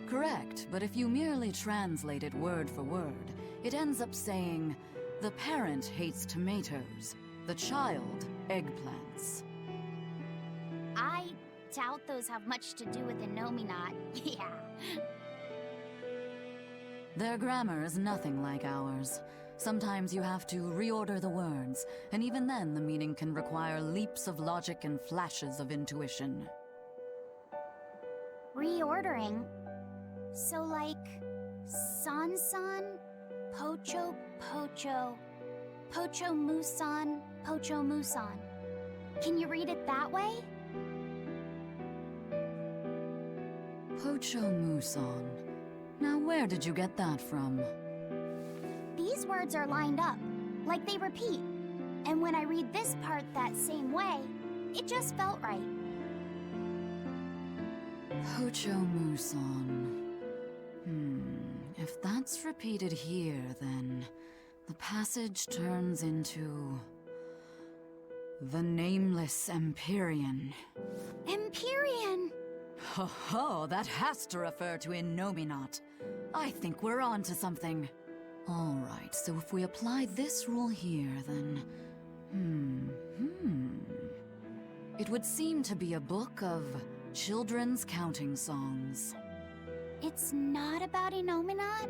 Correct, but if you merely translate it word for word, it ends up saying, the parent hates tomatoes, the child eggplants. I doubt those have much to do with Innominat. Yeah. Their grammar is nothing like ours. Sometimes you have to reorder the words, and even then the meaning can require leaps of logic and flashes of intuition. Reordering? So like... San-san, Pocho Pocho, Pocho Musan, Pocho Musan. Can you read it that way? Pocho Musan. Now where did you get that from? These words are lined up, like they repeat. And when I read this part that same way, it just felt right. Pocho Musan. If that's repeated here, then the passage turns into... the Nameless Empyrean. Empyrean! Ho ho, that has to refer to Innominat. I think we're on to something. Alright, so if we apply this rule here, then... It would seem to be a book of children's counting songs. It's not about Innominat?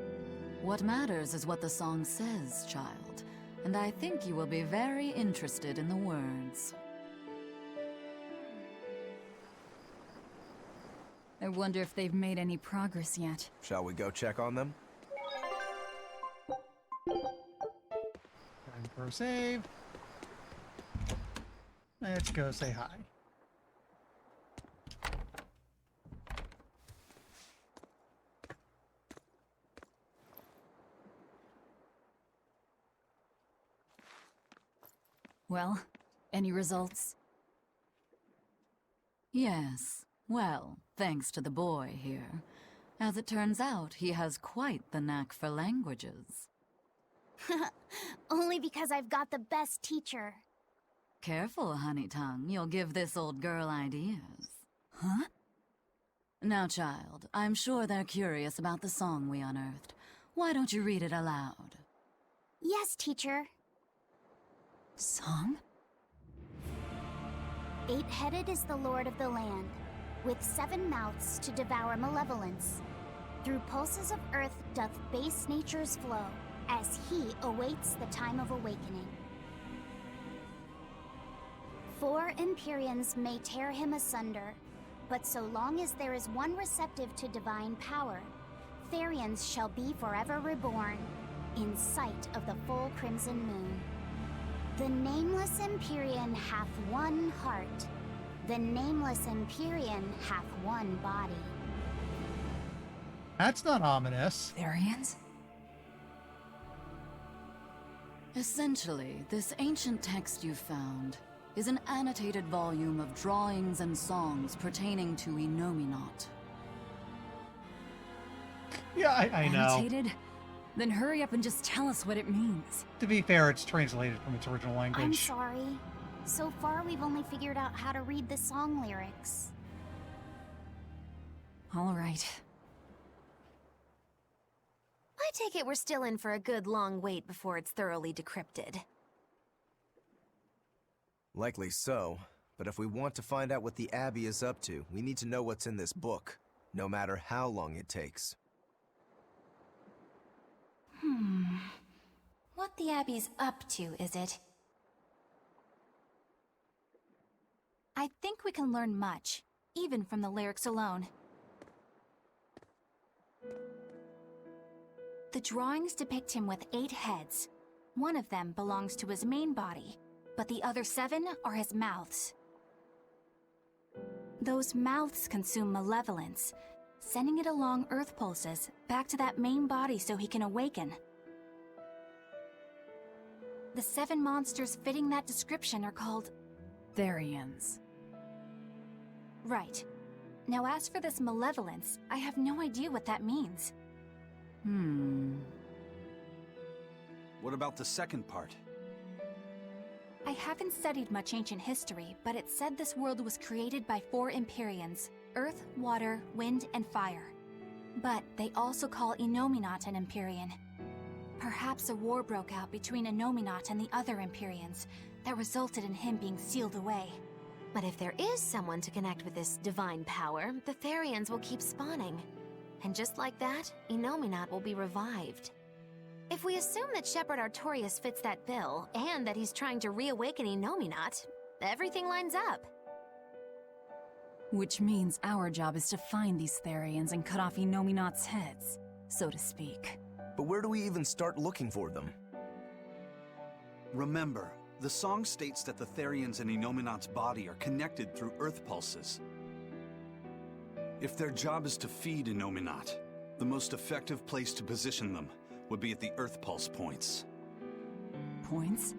What matters is what the song says, child. And I think you will be very interested in the words. I wonder if they've made any progress yet. Shall we go check on them? Time for a save. Let's go say hi. Well, any results? Yes. Well, thanks to the boy here. As it turns out, he has quite the knack for languages. Only because I've got the best teacher. Careful, honey tongue. You'll give this old girl ideas. Huh? Now, child, I'm sure they're curious about the song we unearthed. Why don't you read it aloud? Yes, teacher. Song? 8-headed is the lord of the land, with 7 mouths to devour malevolence. Through pulses of earth doth base nature's flow, as he awaits the time of awakening. 4 Empyreans may tear him asunder, but so long as there is one receptive to divine power, Therions shall be forever reborn, in sight of the full crimson moon. The nameless Empyrean hath one heart. The nameless Empyrean hath one body. That's not ominous. Therions? Essentially, this ancient text you found is an annotated volume of drawings and songs pertaining to Enominat. Yeah, I know. Annotated? Then hurry up and just tell us what it means. To be fair, it's translated from its original language. I'm sorry. So far, we've only figured out how to read the song lyrics. All right. I take it we're still in for a good long wait before it's thoroughly decrypted. Likely so, but if we want to find out what the Abbey is up to, we need to know what's in this book, no matter how long it takes. What the Abbey's up to, is it? I think we can learn much, even from the lyrics alone. The drawings depict him with 8 heads. One of them belongs to his main body, but the other 7 are his mouths. Those mouths consume malevolence, sending it along Earth pulses back to that main body so he can awaken. The 7 monsters fitting that description are called Therions. Right. Now as for this malevolence, I have no idea what that means. What about the second part? I haven't studied much ancient history, but it said this world was created by 4 Empyreans: Earth, Water, Wind, and Fire. But they also call Enominat an Empyrean. Perhaps a war broke out between Enominat and the other Empyreans that resulted in him being sealed away. But if there is someone to connect with this divine power, the Therions will keep spawning. And just like that, Enominat will be revived. If we assume that Shepherd Artorius fits that bill, and that he's trying to reawaken Enominat, everything lines up. Which means our job is to find these Therions and cut off Enominat's heads, so to speak. But where do we even start looking for them? Remember, the song states that the Therions in Enominat's body are connected through Earth pulses. If their job is to feed Enominat, the most effective place to position them would be at the Earth pulse points. Points?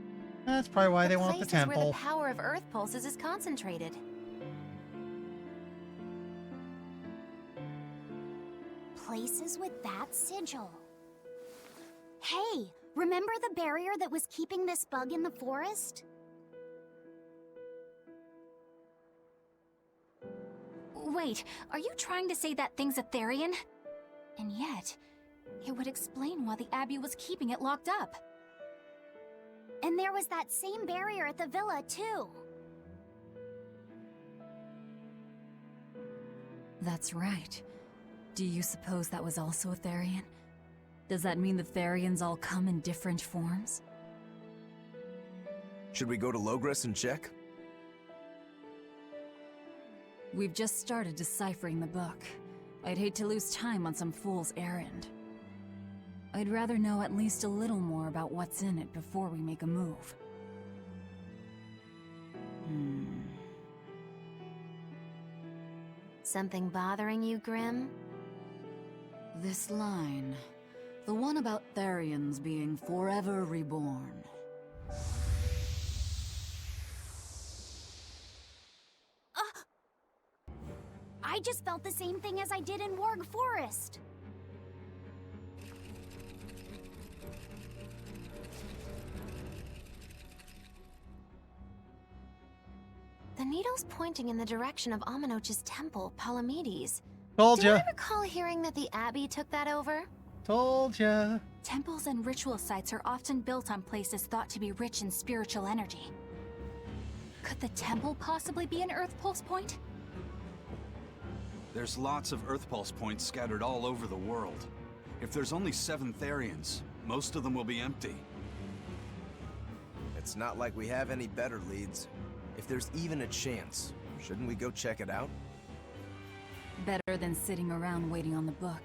That's probably why they want the Place is where temple. the power of Earth pulses is concentrated. Places with that sigil. Hey, remember the barrier that was keeping this bug in the forest? Wait, are you trying to say that thing's a Therion? And yet, it would explain why the Abbey was keeping it locked up. And there was that same barrier at the villa, too. That's right. Do you suppose that was also a Therion? Does that mean the Therions all come in different forms? Should we go to Logres and check? We've just started deciphering the book. I'd hate to lose time on some fool's errand. I'd rather know at least a little more about what's in it before we make a move. Something bothering you, Grim? This line, the one about Therions being forever reborn. I just felt the same thing as I did in Warg Forest. The needle's pointing in the direction of Amenoch's temple, Palamedes. Told Do ya. I recall hearing that the Abbey took that over? Told ya. Temples and ritual sites are often built on places thought to be rich in spiritual energy. Could the temple possibly be an Earth pulse point? There's lots of Earth pulse points scattered all over the world. If there's only 7 Therions, most of them will be empty. It's not like we have any better leads. If there's even a chance, shouldn't we go check it out? Better than sitting around waiting on the book.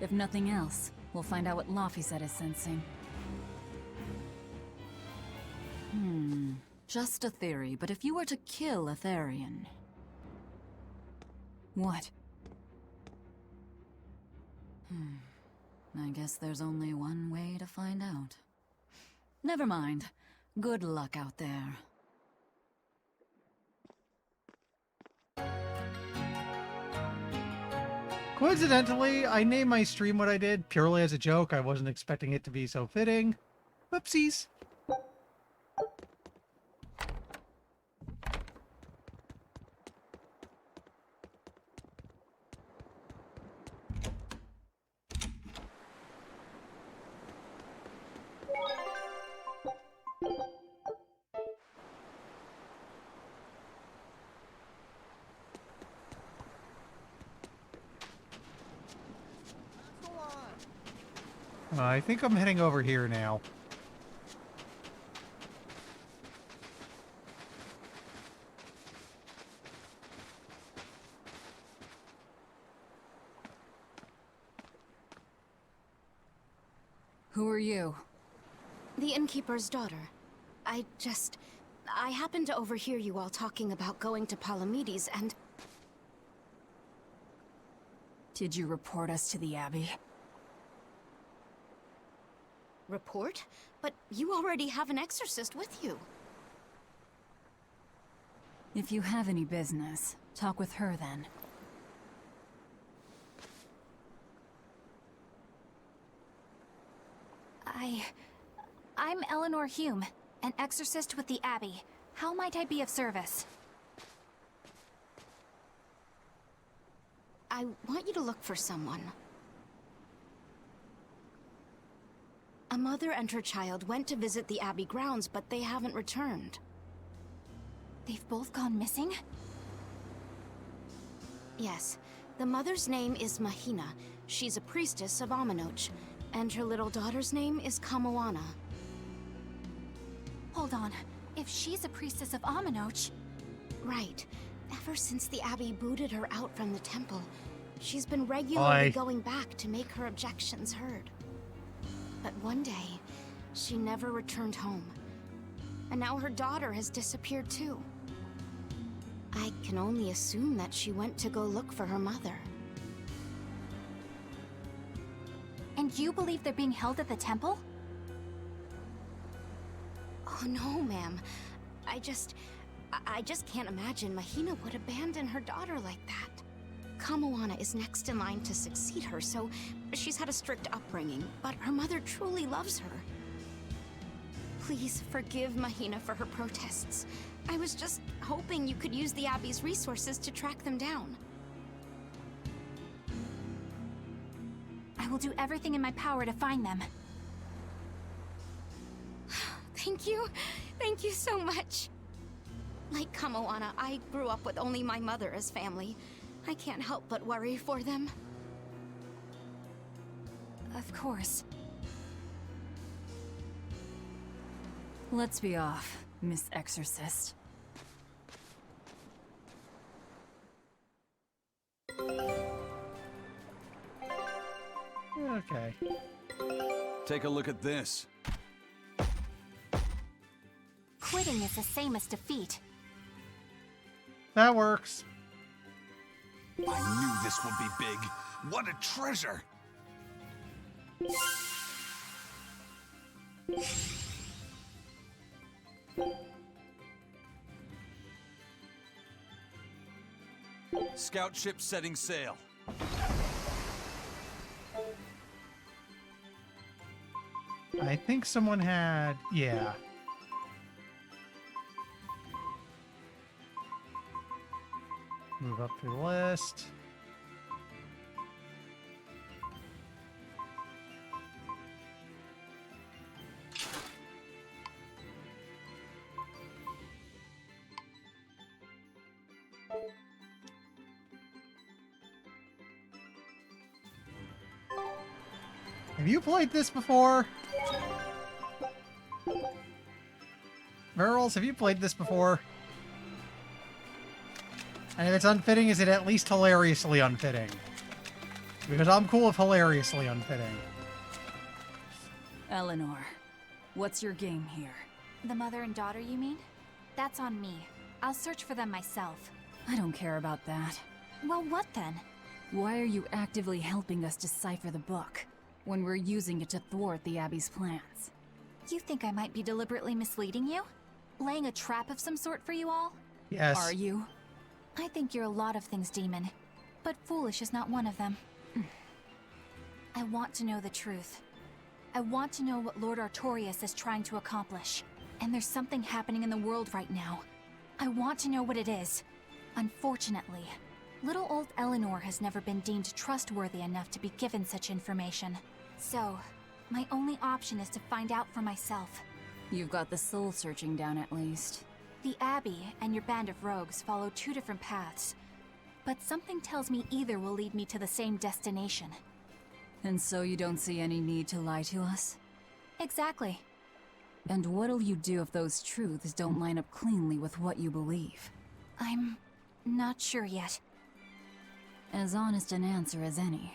If nothing else, we'll find out what Laphicet is sensing. Just a theory, but if you were to kill a Therion... What? I guess there's only one way to find out. Never mind. Good luck out there. Coincidentally, I named my stream what I did purely as a joke. I wasn't expecting it to be so fitting. Whoopsies. I think I'm heading over here now. Who are you? The innkeeper's daughter. I happened to overhear you all talking about going to Palamedes, and... Did you report us to the Abbey? Report? But you already have an exorcist with you. If you have any business, talk with her then. I'm Eleanor Hume, an exorcist with the Abbey. How might I be of service? I want you to look for someone. A mother and her child went to visit the Abbey grounds, but they haven't returned. They've both gone missing? Yes. The mother's name is Mahina. She's a priestess of Aminoch. And her little daughter's name is Kamoana. Hold on. If she's a priestess of Aminoch... Right. Ever since the Abbey booted her out from the temple, she's been regularly going back to make her objections heard. But one day, she never returned home. And now her daughter has disappeared too. I can only assume that she went to go look for her mother. And you believe they're being held at the temple? Oh no, ma'am. I just can't imagine Mahina would abandon her daughter like that. Kamoana is next in line to succeed her, so she's had a strict upbringing, but her mother truly loves her. Please forgive Mahina for her protests. I was just hoping you could use the Abbey's resources to track them down. I will do everything in my power to find them. Thank you. Thank you so much. Like Kamoana, I grew up with only my mother as family. I can't help but worry for them. Of course. Let's be off, Miss Exorcist. Okay. Take a look at this. Quitting is the same as defeat. That works. I knew this would be big. What a treasure! Scout ship setting sail. I think someone had... yeah. Move up through the list. Have you played this before? Verils, have you played this before? And if it's unfitting, is it at least hilariously unfitting? Because I'm cool with hilariously unfitting. Eleanor, what's your game here? The mother and daughter, you mean? That's on me. I'll search for them myself. I don't care about that. Well, what then? Why are you actively helping us decipher the book, when we're using it to thwart the Abbey's plans? You think I might be deliberately misleading you? Laying a trap of some sort for you all? Yes. Are you? I think you're a lot of things, Demon. But foolish is not one of them. I want to know the truth. I want to know what Lord Artorias is trying to accomplish. And there's something happening in the world right now. I want to know what it is. Unfortunately, little old Eleanor has never been deemed trustworthy enough to be given such information. So, my only option is to find out for myself. You've got the soul searching down at least. The Abbey and your band of rogues follow two different paths. But something tells me either will lead me to the same destination. And so you don't see any need to lie to us? Exactly. And what'll you do if those truths don't line up cleanly with what you believe? I'm not sure yet. As honest an answer as any.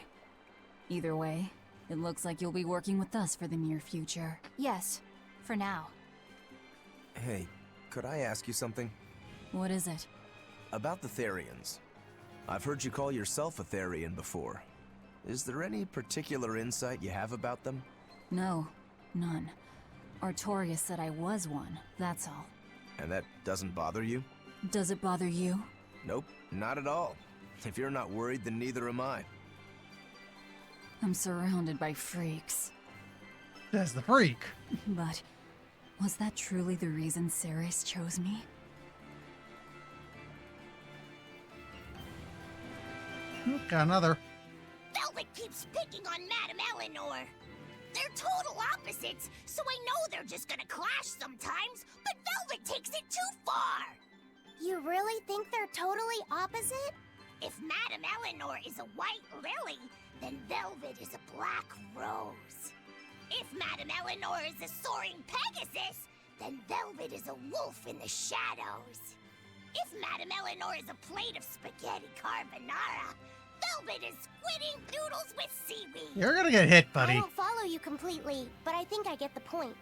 Either way, it looks like you'll be working with us for the near future. Yes, for now. Hey, could I ask you something? What is it? About the Therions. I've heard you call yourself a Therion before. Is there any particular insight you have about them? No, none. Artorias said I was one, that's all. And that doesn't bother you? Does it bother you? Nope, not at all. If you're not worried, then neither am I. I'm surrounded by freaks. That's the freak. But was that truly the reason Ceres chose me? Got another. Velvet keeps picking on Madame Eleanor. They're total opposites, so I know they're just gonna clash sometimes, but Velvet takes it too far. You really think they're totally opposite? If Madame Eleanor is a white lily, then Velvet is a black rose. If Madame Eleanor is a soaring Pegasus, then Velvet is a wolf in the shadows. If Madame Eleanor is a plate of spaghetti carbonara, Velvet is squidding noodles with seaweed. You're gonna get hit, buddy. I don't follow you completely, but I think I get the point.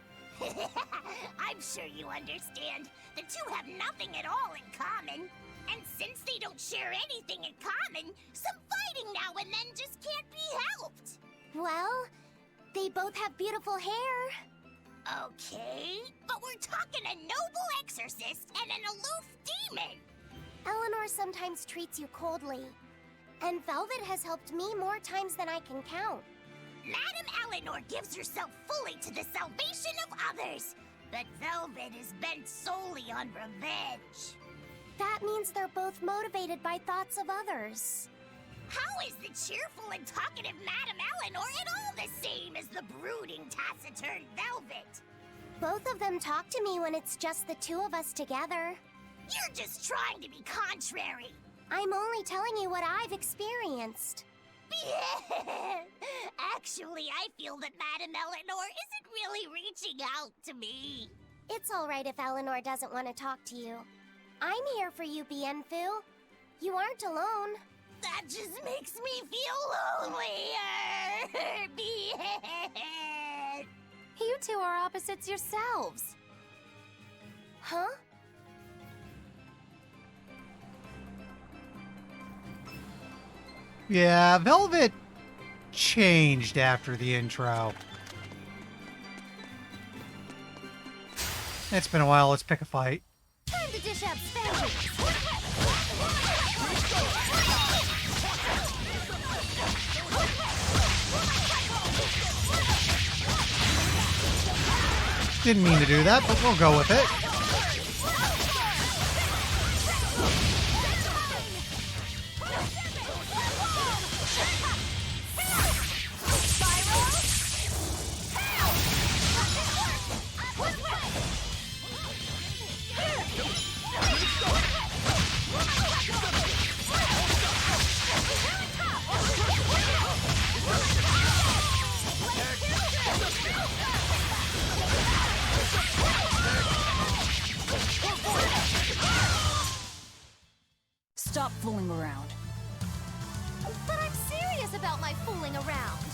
I'm sure you understand. The two have nothing at all in common. And since they don't share anything in common, some fighting now and then just can't be helped. Well, they both have beautiful hair. Okay, but we're talking a noble exorcist and an aloof demon. Eleanor sometimes treats you coldly. And Velvet has helped me more times than I can count. Madame Eleanor gives herself fully to the salvation of others, but Velvet is bent solely on revenge. That means they're both motivated by thoughts of others. How is the cheerful and talkative Madame Eleanor at all the same as the brooding, taciturn Velvet? Both of them talk to me when it's just the two of us together. You're just trying to be contrary. I'm only telling you what I've experienced. Actually, I feel that Madame Eleanor isn't really reaching out to me. It's all right if Eleanor doesn't want to talk to you. I'm here for you, Bienfu. You aren't alone. That just makes me feel lonelier. You two are opposites yourselves. Huh? Yeah, Velvet changed after the intro. It's been a while, let's pick a fight. Time to dish out Spanish. Didn't mean to do that, but we'll go with it. stop fooling around. But I'm serious about my fooling around.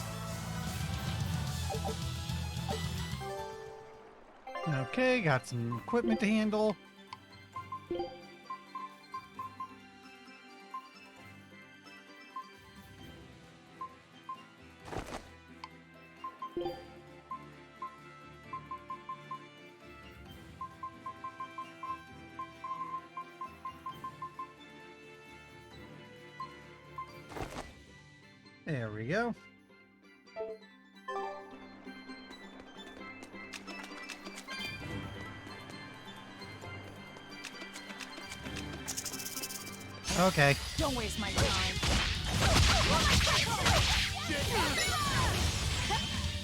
Okay, got some equipment to handle. There we go. Okay. Don't waste my time.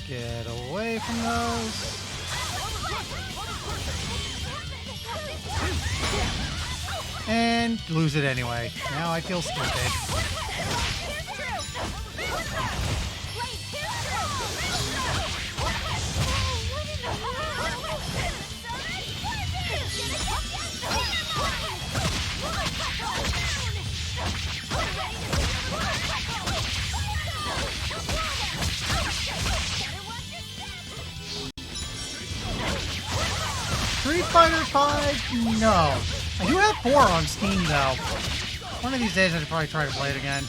Get away from those. And lose it anyway. Now I feel stupid. Street Fighter 5? No. I do have 4 on Steam though. One of these days I should probably try to play it again.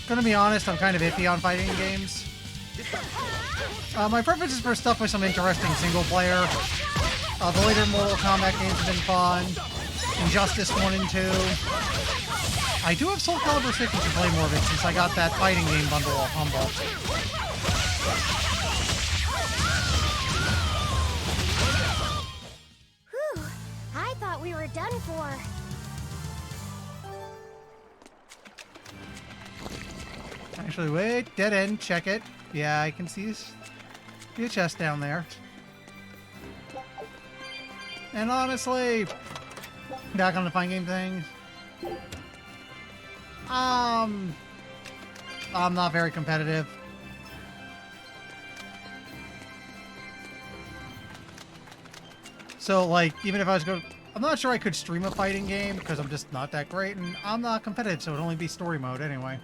Gonna be honest, I'm kind of iffy on fighting games. My preference is for stuff with some interesting single player. The later Mortal Kombat games have been fun. Injustice 1 and 2. I do have Soul Calibur 6 and should play more of it since I got that fighting game bundle off Humble. Whew, I thought we were done for. Actually, wait, dead end, check it. Yeah, I can see a chest down there. And honestly, back on the fun game thing. I'm not very competitive. So, like, even if I was going to... I'm not sure I could stream a fighting game, because I'm just not that great, and I'm not competitive, so it'd only be story mode anyway.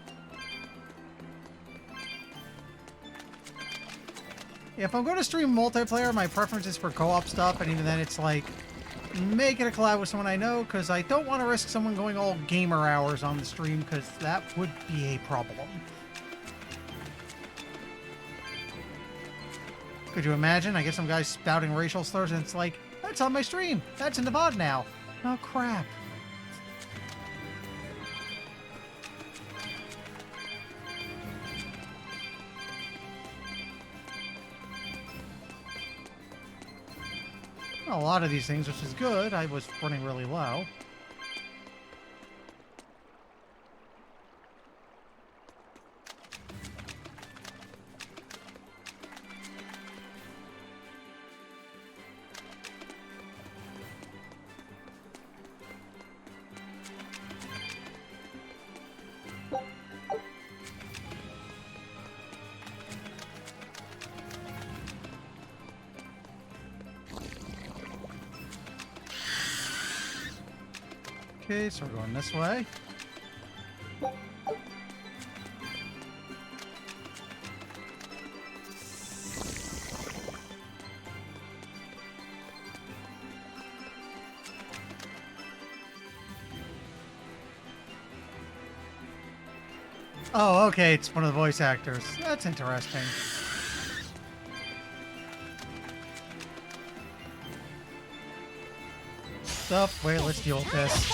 If I'm going to stream multiplayer, my preference is for co-op stuff, and even then it's like, make it a collab with someone I know, because I don't want to risk someone going all gamer hours on the stream, because that would be a problem. Could you imagine? I get some guys spouting racial slurs, and it's like, that's on my stream! That's in the VOD now! Oh, crap. A lot of these things, which is good. I was running really low. Okay, so we're going this way. Oh, okay, it's one of the voice actors. That's interesting. Stuff. Wait, let's deal with this.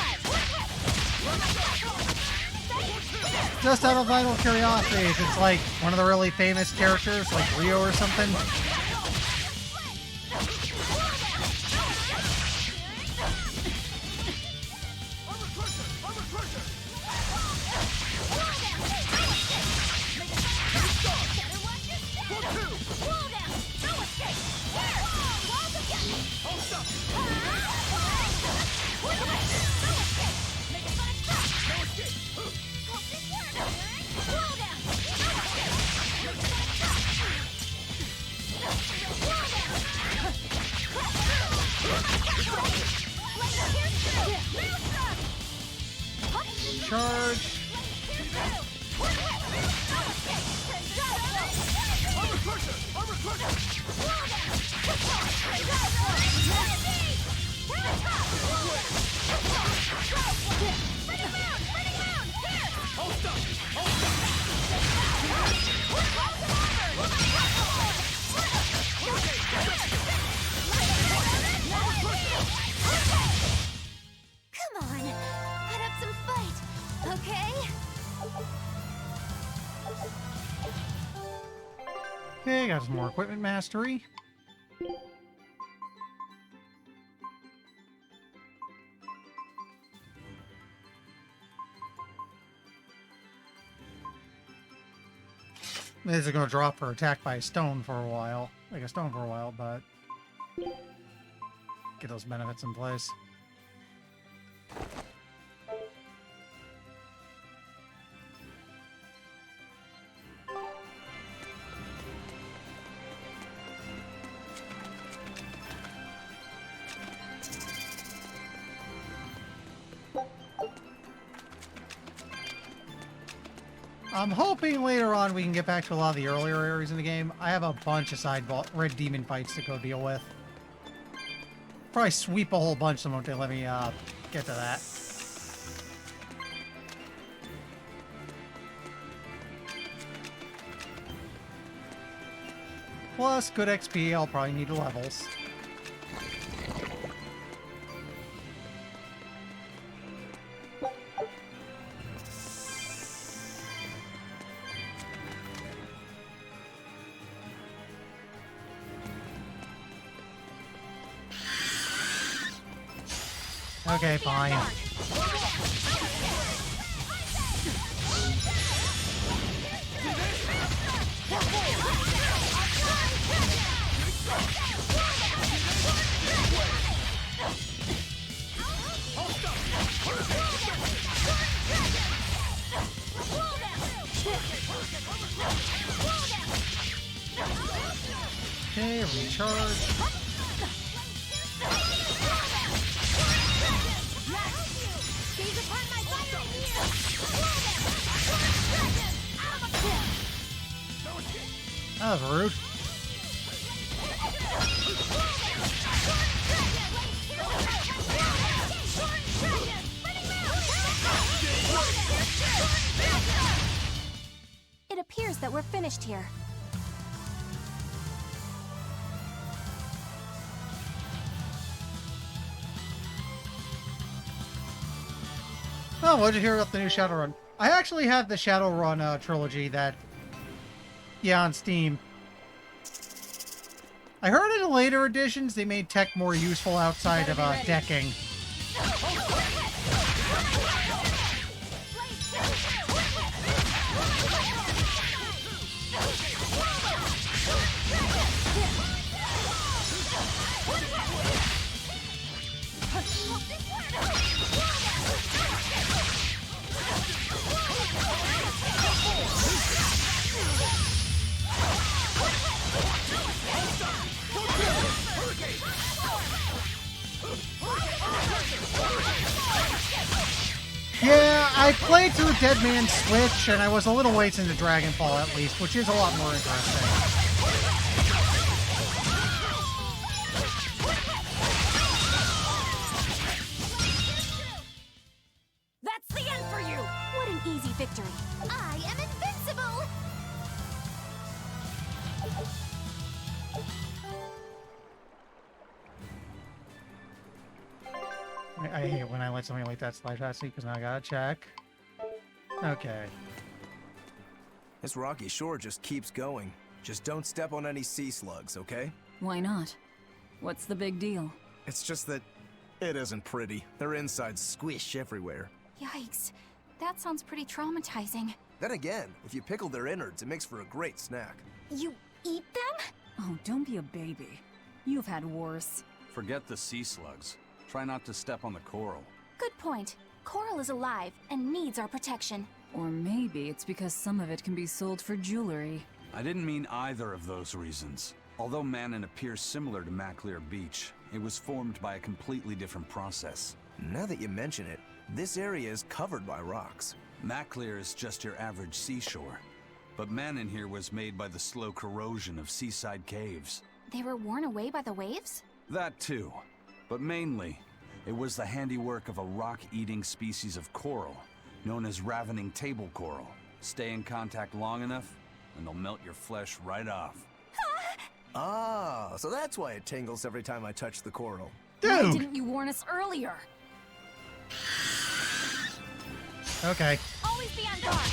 Just out of vital curiosity, if it's like one of the really famous characters, like Rio or something. Charge. Come on, put up some fight, okay? Okay, got some more equipment mastery. This is going to drop her attack by a stone for a while. Like a stone for a while, but get those benefits in place. I'm hoping later on we can get back to a lot of the earlier areas in the game. I have a bunch of red demon fights to go deal with. Probably sweep a whole bunch of them if they let me get to that. Plus, good XP, I'll probably need levels. Okay, fine. Okay, recharge. That was rude. It appears that we're finished here. Oh, what did you hear about the new Shadowrun? I actually have the Shadowrun trilogy that... Yeah, on Steam. I heard in later editions they made tech more useful outside of decking. Yeah, I played through Dead Man's Switch, and I was a little ways into Dragonfall at least, which is a lot more interesting. That's the end for you! What an easy victory. I am invincible! I hate when I let something like that slide past me, because now I gotta check. Okay. This rocky shore just keeps going. Just don't step on any sea slugs, okay? Why not? What's the big deal? It's just that it isn't pretty. Their insides squish everywhere. Yikes. That sounds pretty traumatizing. Then again, if you pickle their innards, it makes for a great snack. You eat them? Oh, don't be a baby. You've had worse. Forget the sea slugs. Try not to step on the coral. Good point. Coral is alive and needs our protection. Or maybe it's because some of it can be sold for jewelry. I didn't mean either of those reasons. Although Manon appears similar to Maclear Beach, it was formed by a completely different process. Now that you mention it, this area is covered by rocks. Maclear is just your average seashore. But Manon here was made by the slow corrosion of seaside caves. They were worn away by the waves? That too. But mainly, it was the handiwork of a rock-eating species of coral, known as ravening table coral. Stay in contact long enough, and they'll melt your flesh right off. Ah, so that's why it tingles every time I touch the coral. Why didn't you warn us earlier? Okay. Always be on guard.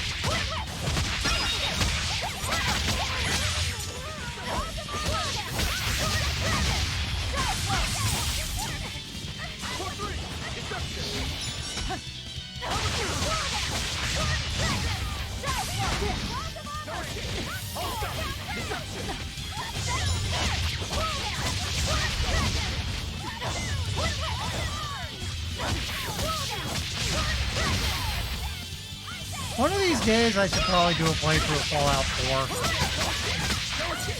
One of these days, I should probably do a playthrough of Fallout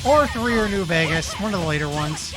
4. Or 3 or New Vegas, one of the later ones.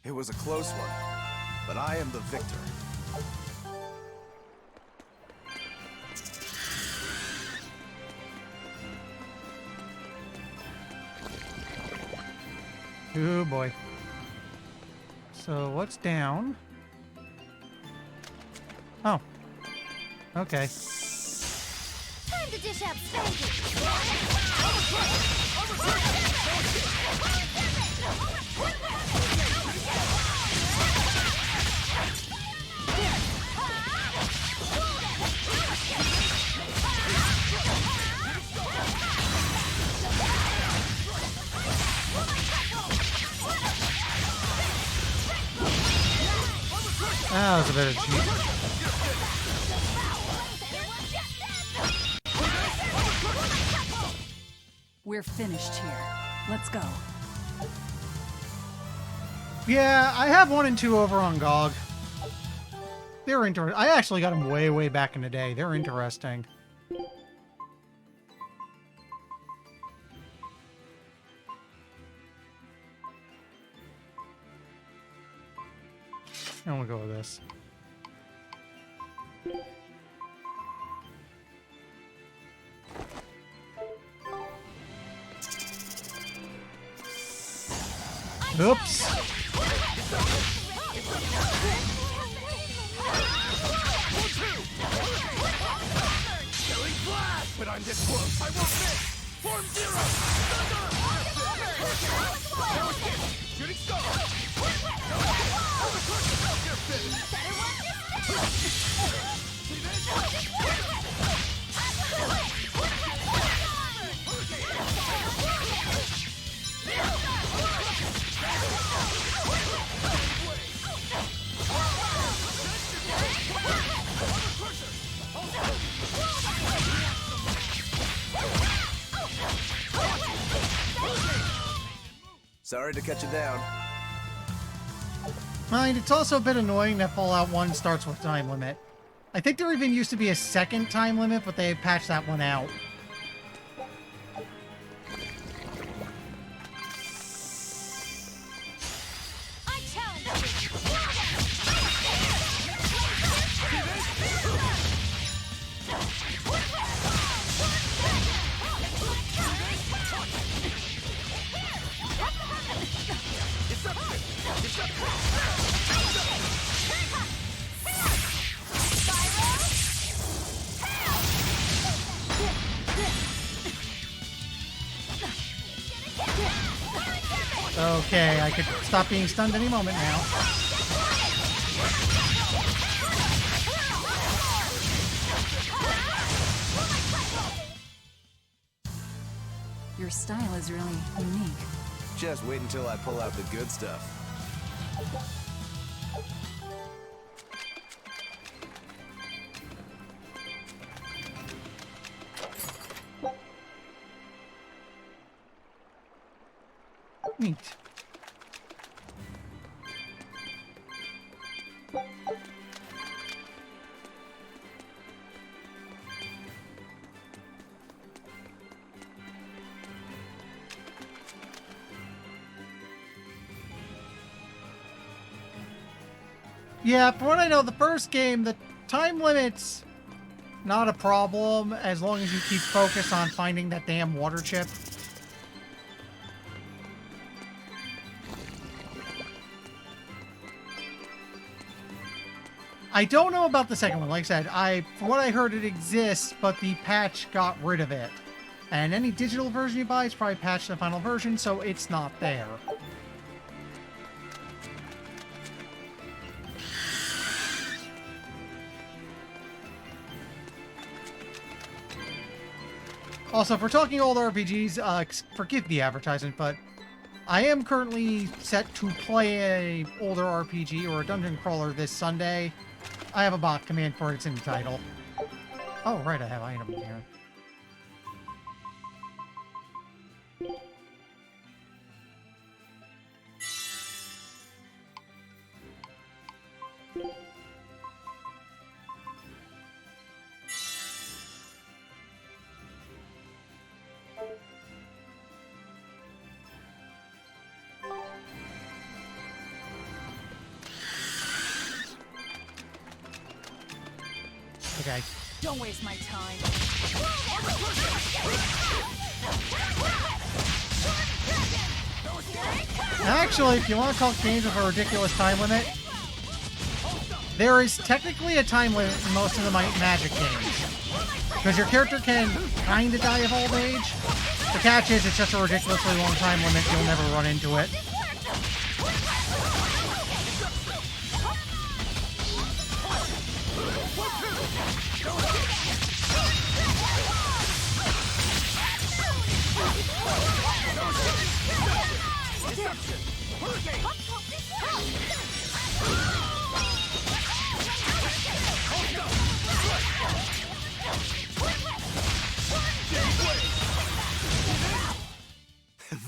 It was a close one, but I am the victor. Oh boy. So what's down? Oh. Okay. Time to dish out spanking. That was a bit of cheat. We're finished here. Let's go. Yeah, I have 1 and 2 over on GOG. They're interesting. I actually got them way, way back in the day. They're interesting. I'm gonna go with this. Oops. But I'm this close. I won't miss. Form zero. Shooting star. Sorry to cut you down. Mind, it's also a bit annoying that Fallout 1 starts with time limit. I think there even used to be a second time limit, but they patched that one out. Okay, I could stop being stunned any moment now. Your style is really unique. Just wait until I pull out the good stuff. Neat. Yeah, from what I know, the first game, the time limit's not a problem as long as you keep focus on finding that damn water chip. I don't know about the second one. Like I said, from what I heard, it exists, but the patch got rid of it. And any digital version you buy is probably patched to the final version, so it's not there. Also, if we're talking old RPGs, forgive the advertisement, but I am currently set to play a older RPG or a dungeon crawler this Sunday. I have a bot command for it. It's in the title. Oh, right, I have item here. Okay. Don't waste my time. Actually, if you want to call games with a ridiculous time limit, there is technically a time limit in most of the Magic games. Because your character can kind of die of old age. The catch is it's just a ridiculously long time limit. You'll never run into it.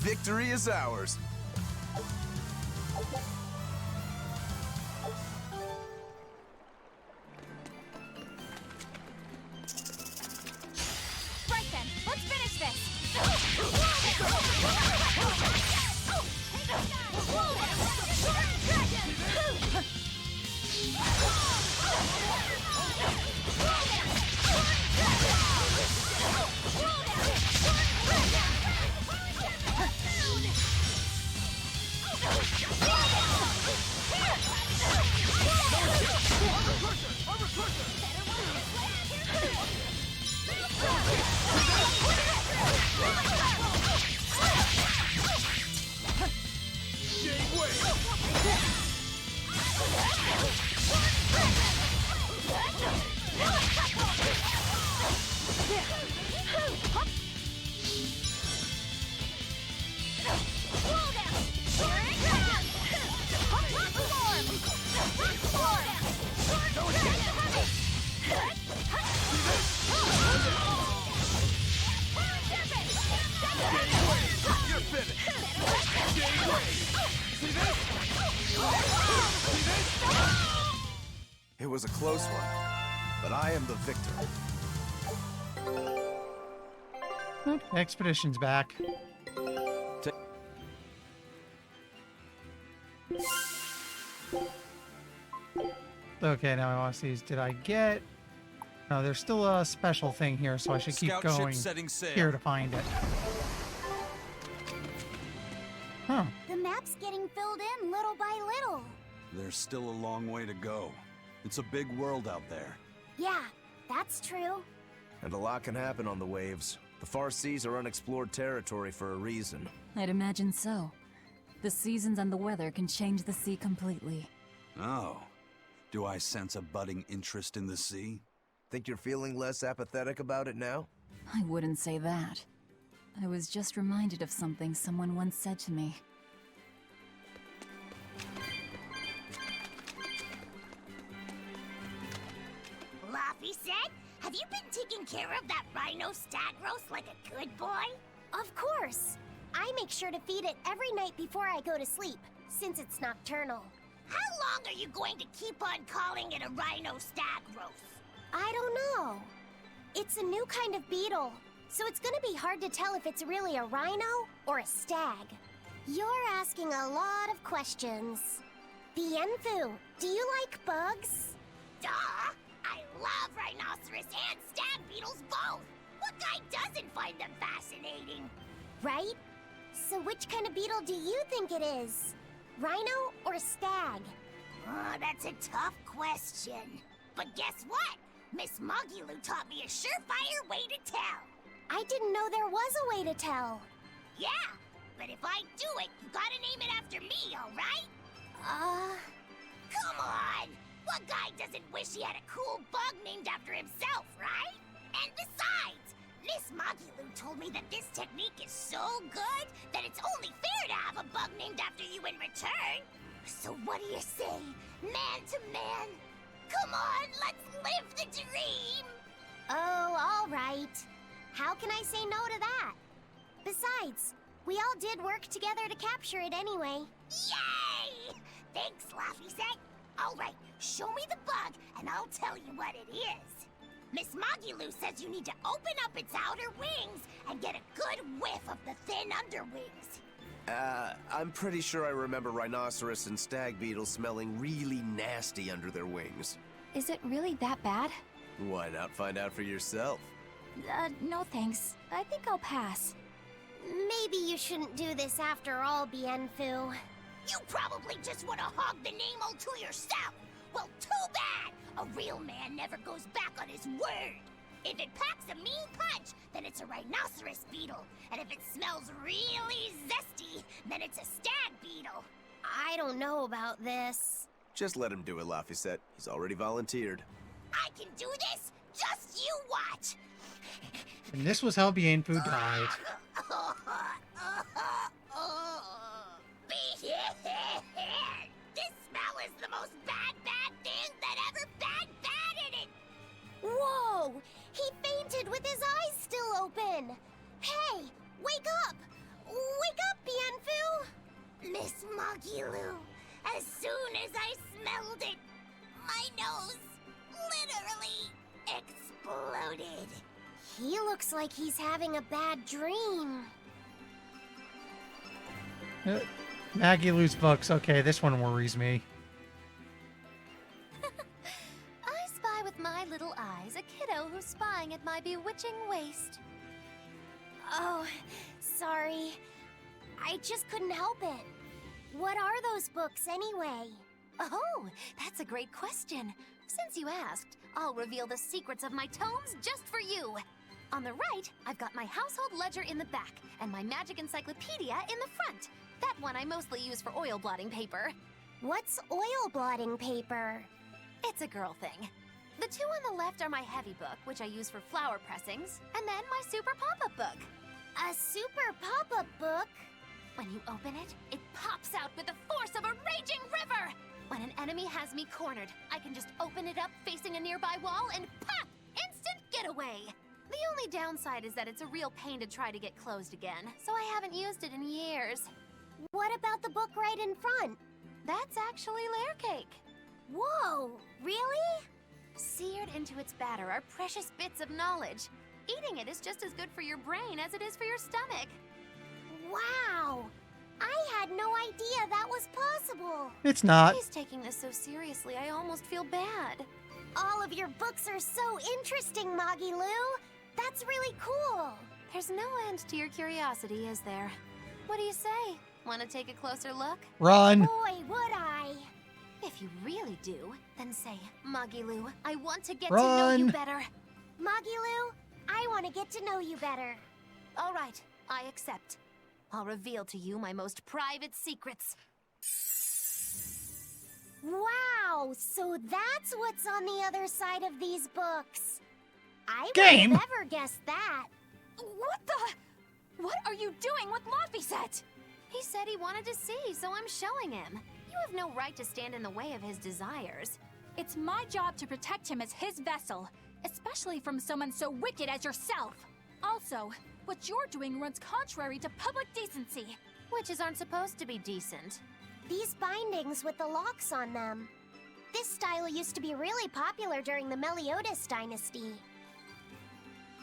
Victory is ours. Right then, let's finish this. It was a close one, but I am the victor. Expedition's back. Okay, now I want to see, did I get... No, there's still a special thing here, so I should keep going here to find it. Huh. The map's getting filled in little by little. There's still a long way to go. It's a big world out there. Yeah, that's true. And a lot can happen on the waves. The far seas are unexplored territory for a reason. I'd imagine so. The seasons and the weather can change the sea completely. Oh. Do I sense a budding interest in the sea? Think you're feeling less apathetic about it now? I wouldn't say that. I was just reminded of something someone once said to me. Laffy said, have you been taking care of that rhino stag roast like a good boy? Of course. I make sure to feed it every night before I go to sleep, since it's nocturnal. How long are you going to keep on calling it a rhino stag roast? I don't know. It's a new kind of beetle, so it's gonna be hard to tell if it's really a rhino or a stag. You're asking a lot of questions. Bienfu, do you like bugs? Duh! I love rhinoceros and stag beetles both! What guy doesn't find them fascinating? Right? So which kind of beetle do you think it is? Rhino or stag? Oh, that's a tough question. But guess what? Miss Mogulu taught me a surefire way to tell. I didn't know there was a way to tell. Yeah, but if I do it, you gotta name it after me, alright? Come on! What guy doesn't wish he had a cool bug named after himself, right? And besides, Miss Mogulu told me that this technique is so good that it's only fair to have a bug named after you in return. So what do you say, man to man? Come on, let's live the dream! Oh, all right. How can I say no to that? Besides, we all did work together to capture it anyway. Yay! Thanks, Laffy Set. All right, show me the bug, and I'll tell you what it is. Miss Mogulu says you need to open up its outer wings and get a good whiff of the thin underwings. I'm pretty sure I remember rhinoceros and stag beetles smelling really nasty under their wings. Is it really that bad? Why not find out for yourself? No thanks. I think I'll pass. Maybe you shouldn't do this after all, Bienfu. You probably just want to hog the name all to yourself. Well, too bad! A real man never goes back on his word. If it packs a mean punch, then it's a rhinoceros beetle. And if it smells really zesty, then it's a stag beetle. I don't know about this. Just let him do it, Laffy. He's already volunteered. I can do this? Just you watch! And this was how Bienfu died. This smell is the most bad thing that ever badded it! Whoa! He fainted with his eyes still open! Hey! Wake up! Wake up, Bienfu! Miss Mogulu, as soon as I smelled it, my nose literally exploded. He looks like he's having a bad dream. Maggie Lou's books. Okay, this one worries me. I spy with my little eyes a kiddo who's spying at my bewitching waist. Oh, sorry. I just couldn't help it. What are those books anyway? Oh, that's a great question. Since you asked, I'll reveal the secrets of my tomes just for you. On the right, I've got my household ledger in the back, and my magic encyclopedia in the front. That one I mostly use for oil blotting paper. What's oil blotting paper? It's a girl thing. The two on the left are my heavy book, which I use for flower pressings, and then my super pop-up book. A super pop-up book? When you open it, it pops out with the force of a raging river! When an enemy has me cornered, I can just open it up facing a nearby wall and pop! Instant getaway! The only downside is that it's a real pain to try to get closed again, so I haven't used it in years. What about the book right in front? That's actually layer cake. Whoa, really? Seared into its batter are precious bits of knowledge. Eating it is just as good for your brain as it is for your stomach. Wow! I had no idea that was possible. It's not. He's taking this so seriously, I almost feel bad. All of your books are so interesting, Moggy-Lou. That's really cool. There's no end to your curiosity, is there? What do you say? Want to take a closer look? Run! Boy, would I. If you really do, then say, Moggy-Lou, I want to get Run. to know you better. Moggy-Lou, I want to get to know you better. All right, I accept. I'll reveal to you my most private secrets. Wow, so that's what's on the other side of these books. I Game. would have never guessed that. What the? What are you doing with Laphicet? He said he wanted to see, so I'm showing him. You have no right to stand in the way of his desires. It's my job to protect him as his vessel, especially from someone so wicked as yourself. Also, what you're doing runs contrary to public decency. Witches aren't supposed to be decent. These bindings with the locks on them. This style used to be really popular during the Meliodas dynasty.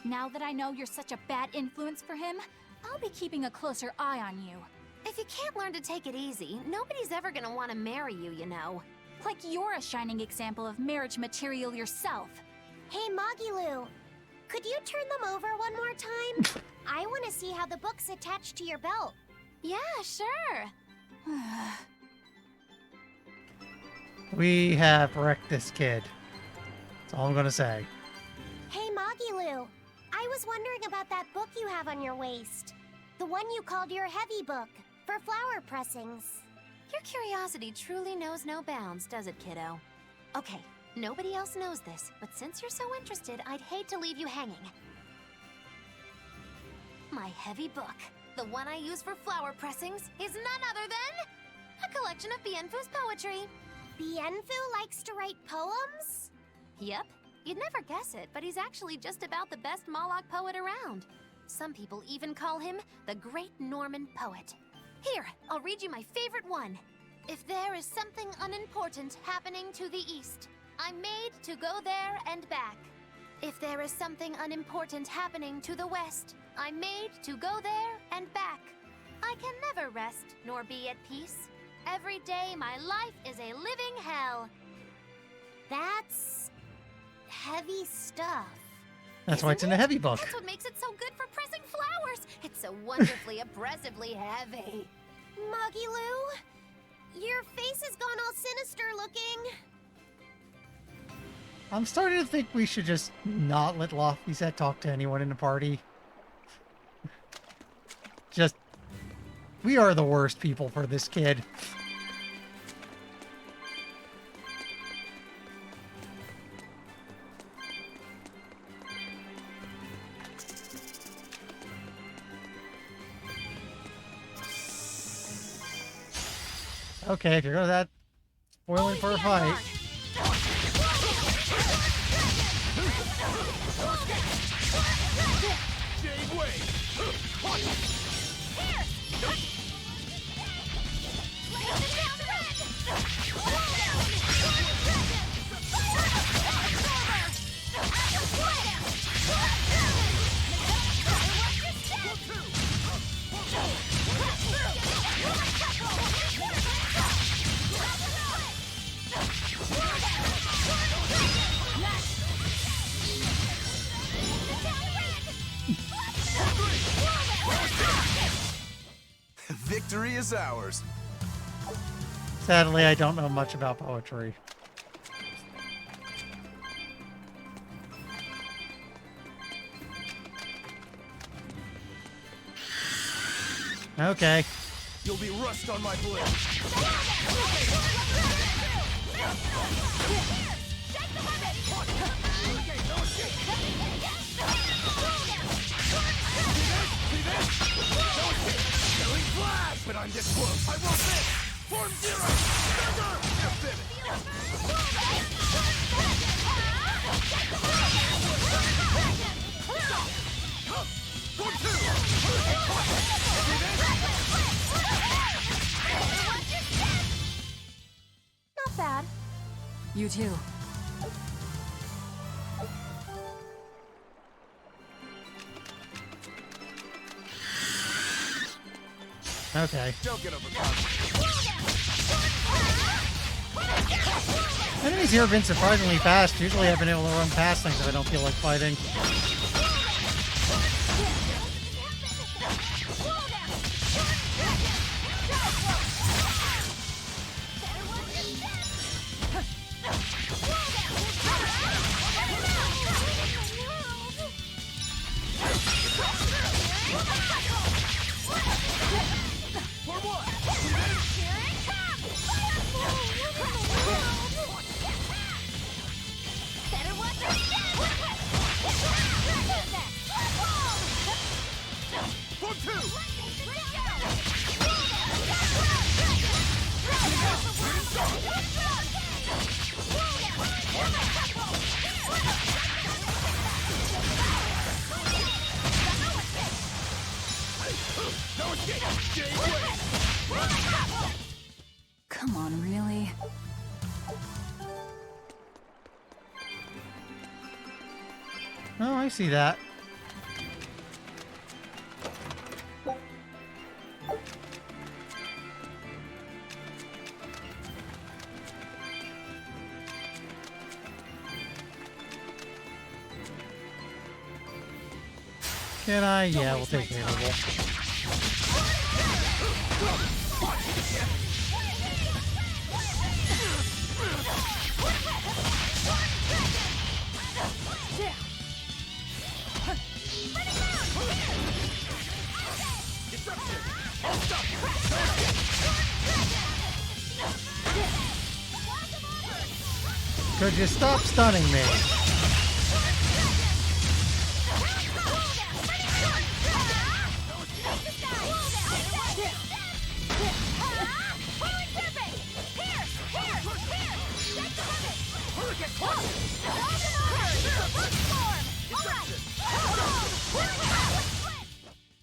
Now that I know you're such a bad influence for him, I'll be keeping a closer eye on you. If you can't learn to take it easy, nobody's ever gonna want to marry you, you know. Like you're a shining example of marriage material yourself. Hey, Magilu, could you turn them over one more time? I want to see how the book's attached to your belt. Yeah, sure. We have wrecked this kid. That's all I'm gonna say. Hey, Magilu, I was wondering about that book you have on your waist. The one you called your heavy book, for flower pressings. Your curiosity truly knows no bounds, does it, kiddo? Okay, nobody else knows this, but since you're so interested, I'd hate to leave you hanging. My heavy book, the one I use for flower pressings, is none other than a collection of Bienfu's poetry. Bienfu likes to write poems? Yep. You'd never guess it, but he's actually just about the best Moloch poet around. Some people even call him the Great Norman Poet. Here, I'll read you my favorite one. If there is something unimportant happening to the east, I'm made to go there and back. If there is something unimportant happening to the west, I'm made to go there and back. I can never rest nor be at peace. Every day my life is a living hell. That's heavy stuff. That's why it's in a heavy book. That's what makes it so good for pressing flowers. It's so wonderfully, oppressively heavy. Magilu, your face has gone all sinister looking. I'm starting to think we should just not let Laphicet talk to anyone in the party. Just, we are the worst people for this kid. Okay, if you're gonna that spoiling for a fight. Victory is ours. Sadly, I don't know much about poetry. Okay. You'll be rust on my blade. Flash! But I'm this close. I will fit! Form zero! Not bad. You too. Okay. Don't get overcome. Enemies here have been surprisingly fast. Usually I've been able to run past things if I don't feel like fighting. I see that. Can I? Yeah, we'll take favorable. Could you stop stunning me?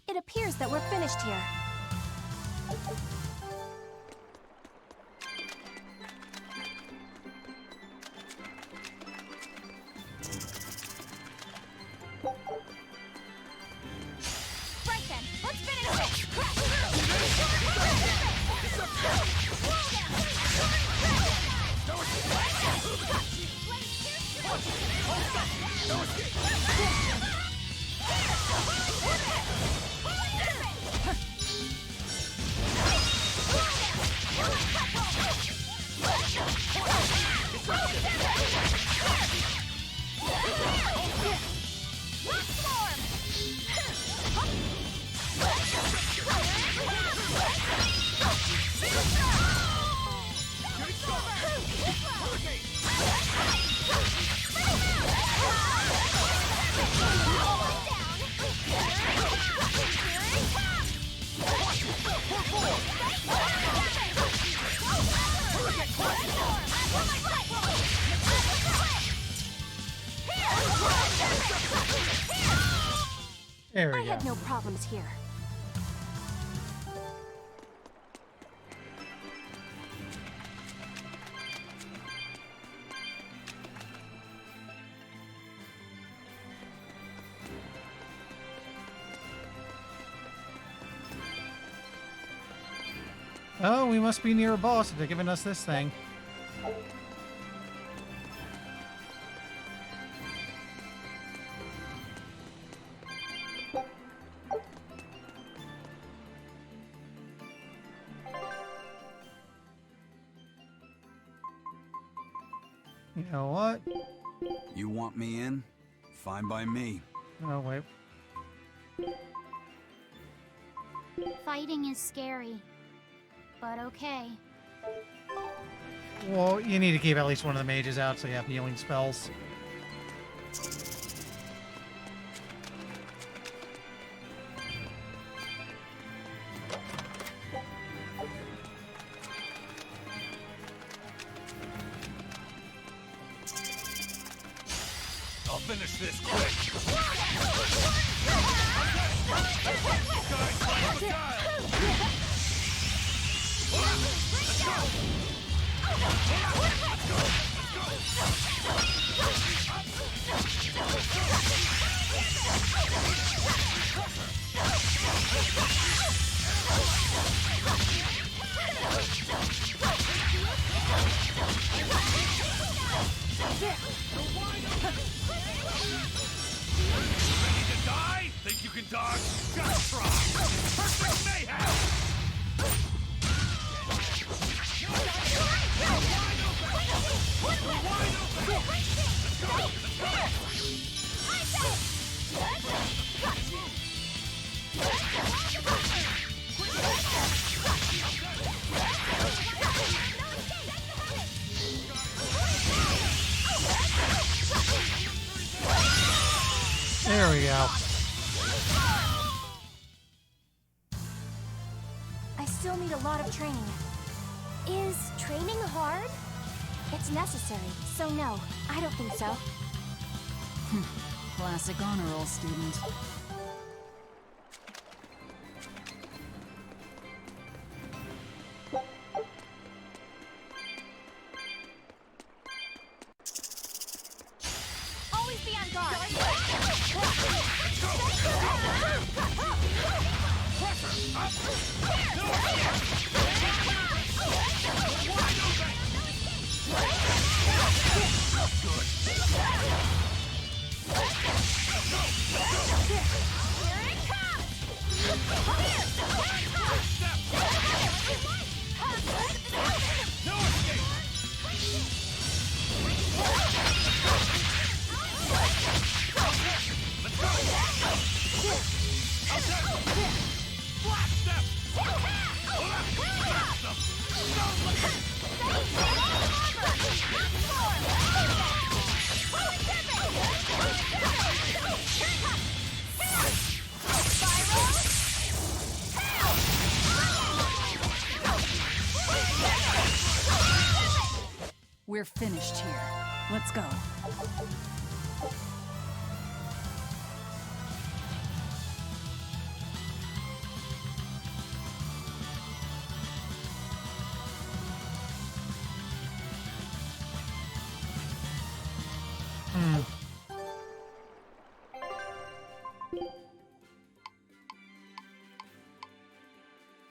It appears that we're finished here. Right then, let's finish There we I go. had no problems here. Oh, we must be near a boss if they're giving us this thing. You know what? You want me in? Fine by me. Oh, wait. Fighting is scary, but okay. Well, you need to keep at least one of the mages out so you have healing spells. I'll finish this quick. Ready to die? Think you can dodge? Just try. Perfect mayhem. There we go. I still need a lot of training. Is training hard? It's necessary, so no, I don't think so. Classic honor roll student. Always be on guard. We're finished here. Let's go.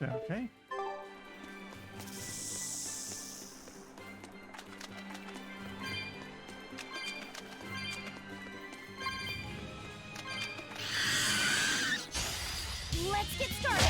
Okay. Let's get started.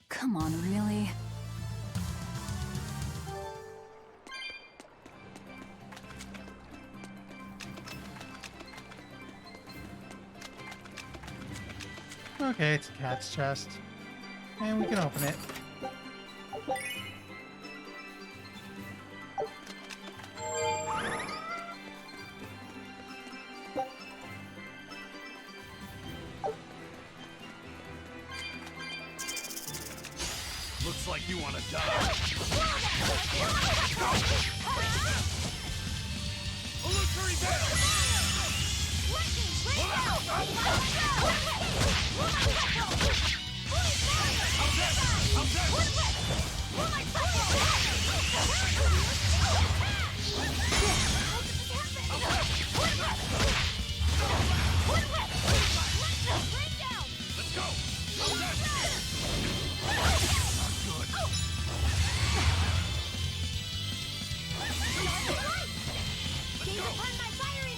Come on, really? Okay, it's a cat's chest. And we can open it. Looks like you want to die. Illusory Let's go! Gaze upon my fiery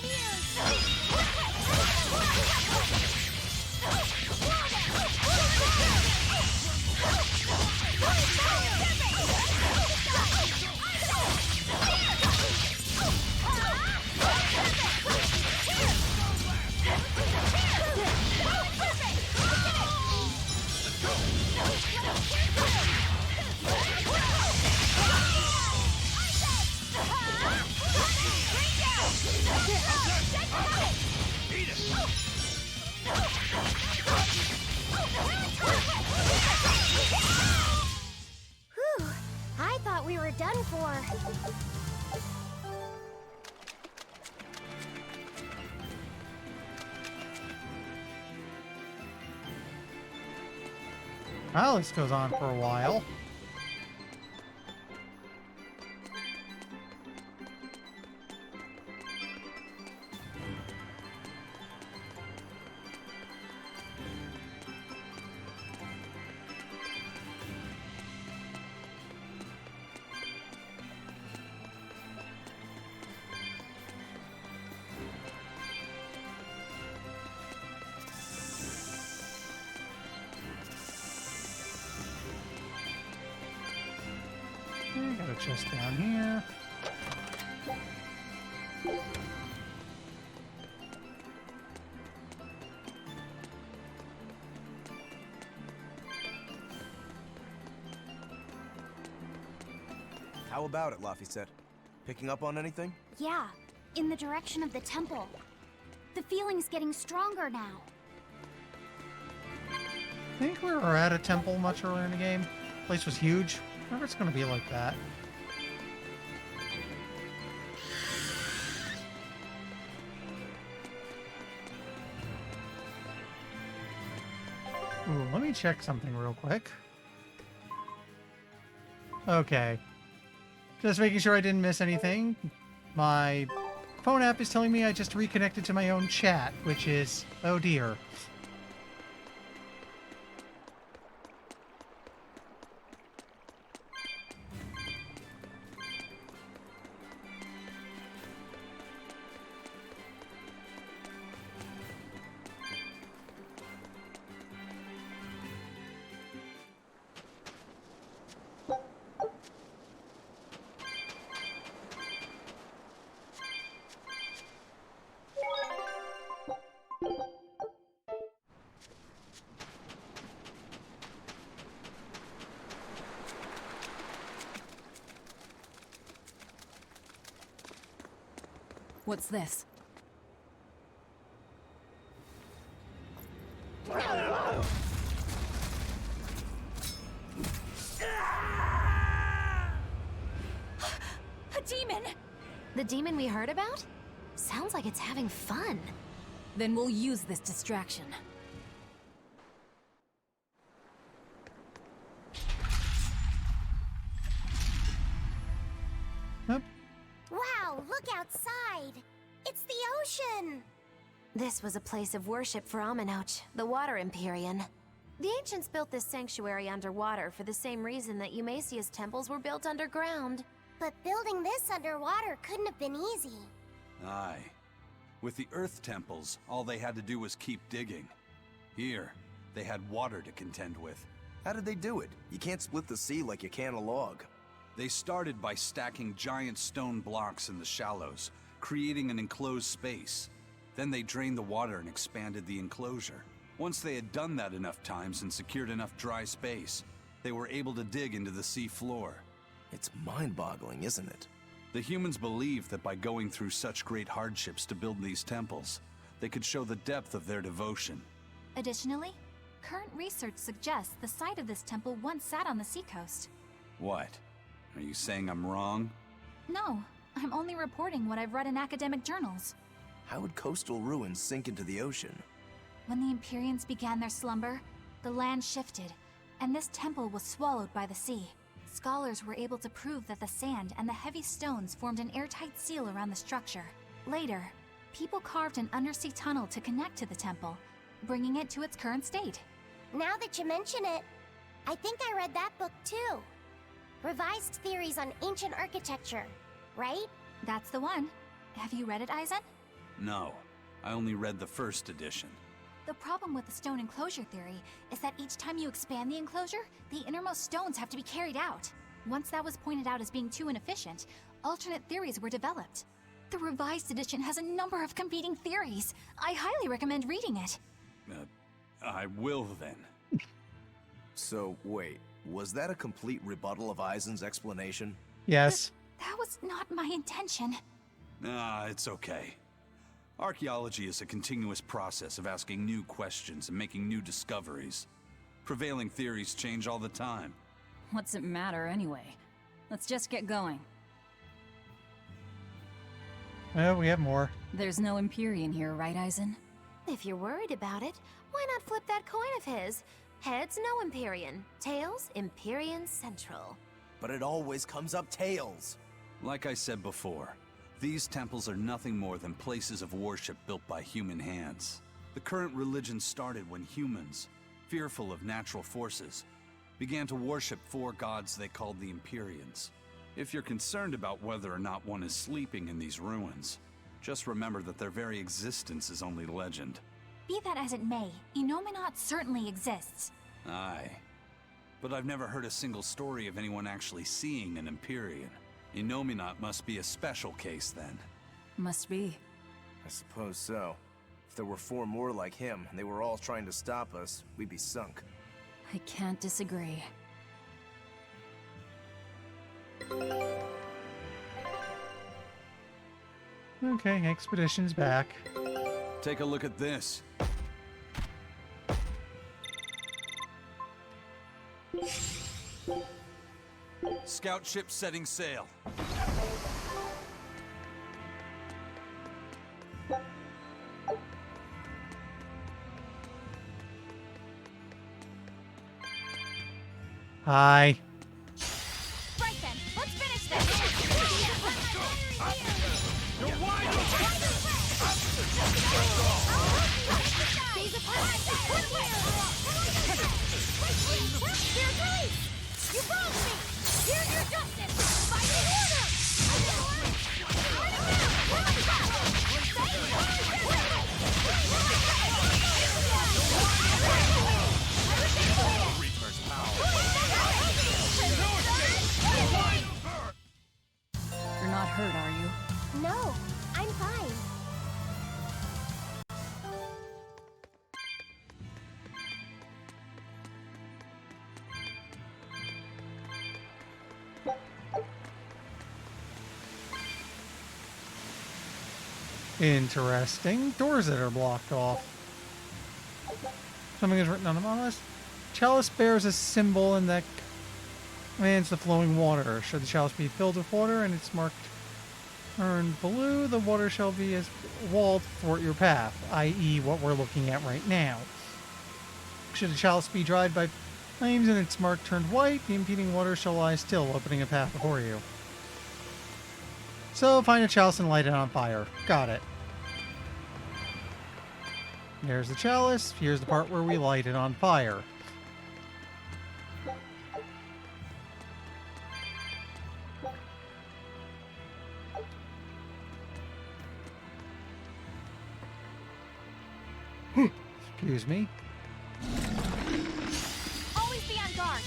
Whew, I thought we were done for. Well, this goes on for a while. Okay, got a chest down here. How about it, Laphicet? Picking up on anything? Yeah, in the direction of the temple. The feeling's getting stronger now. I think we were at a temple much earlier in the game. The place was huge. I wonder if it's going to be like that. Ooh, let me check something real quick. Okay. Just making sure I didn't miss anything. My phone app is telling me I just reconnected to my own chat, which is, oh dear. What's this? A demon! The demon we heard about? Sounds like it's having fun. Then we'll use this distraction. Wow, look outside! It's the ocean! This was a place of worship for Aminoch, the Water Empyrean. The ancients built this sanctuary underwater for the same reason that Eumasia's temples were built underground. But building this underwater couldn't have been easy. Aye. With the Earth temples, all they had to do was keep digging. Here, they had water to contend with. How did they do it? You can't split the sea like you can a log. They started by stacking giant stone blocks in the shallows, creating an enclosed space. Then they drained the water and expanded the enclosure. Once they had done that enough times and secured enough dry space, they were able to dig into the sea floor. It's mind-boggling, isn't it? The humans believed that by going through such great hardships to build these temples, they could show the depth of their devotion. Additionally, current research suggests the site of this temple once sat on the seacoast. What? Are you saying I'm wrong? No, I'm only reporting what I've read in academic journals. How would coastal ruins sink into the ocean? When the Empyreans began their slumber, the land shifted, and this temple was swallowed by the sea. Scholars were able to prove that the sand and the heavy stones formed an airtight seal around the structure. Later, people carved an undersea tunnel to connect to the temple, bringing it to its current state. Now that you mention it, I think I read that book too. Revised Theories on Ancient Architecture, right? That's the one. Have you read it, Aizen? No, I only read the first edition. The problem with the stone enclosure theory is that each time you expand the enclosure, the innermost stones have to be carried out. Once that was pointed out as being too inefficient, alternate theories were developed. The revised edition has a number of competing theories. I highly recommend reading it. I will then. So, wait, was that a complete rebuttal of Aizen's explanation? Yes. That was not my intention. It's okay. Archaeology is a continuous process of asking new questions and making new discoveries. Prevailing theories change all the time. What's it matter anyway? Let's just get going. Well, we have more. There's no Empyrean here, right, Aizen? If you're worried about it, why not flip that coin of his? Heads, no Empyrean. Tails, Empyrean Central. But it always comes up tails. Like I said before, these temples are nothing more than places of worship built by human hands. The current religion started when humans, fearful of natural forces, began to worship four gods they called the Empyreans. If you're concerned about whether or not one is sleeping in these ruins, just remember that their very existence is only legend. Be that as it may, Enominat certainly exists. Aye. But I've never heard a single story of anyone actually seeing an Empyrean. Enominat must be a special case then. Must be. I suppose so. If there were four more like him, and they were all trying to stop us, we'd be sunk. I can't disagree. Okay, expedition's back. Take a look at this. Scout ship setting sail. Hi. Right then, let's finish this! You wronged me! Here's your justice! By the order! Reaper's power. Interesting. Doors that are blocked off. Something is written on the monolith. Chalice bears a symbol and that commands the flowing water. Should the chalice be filled with water and it's marked turned blue, the water shall be as walled thwart your path, i.e. what we're looking at right now. Should the chalice be dried by flames and its mark turned white, the impeding water shall lie still, opening a path before you. So find a chalice and light it on fire. Got it. There's the chalice. Here's the part where we light it on fire. Excuse me. Always be on guard.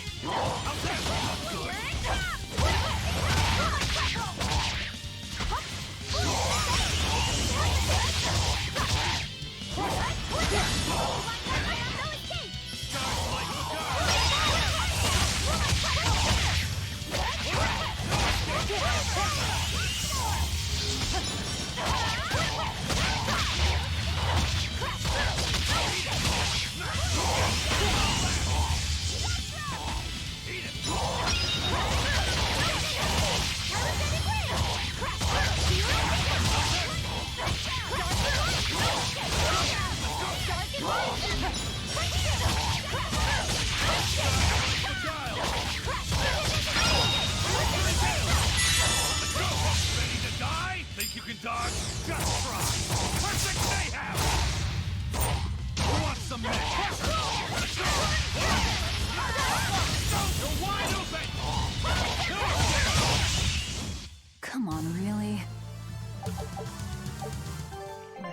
Come on, really?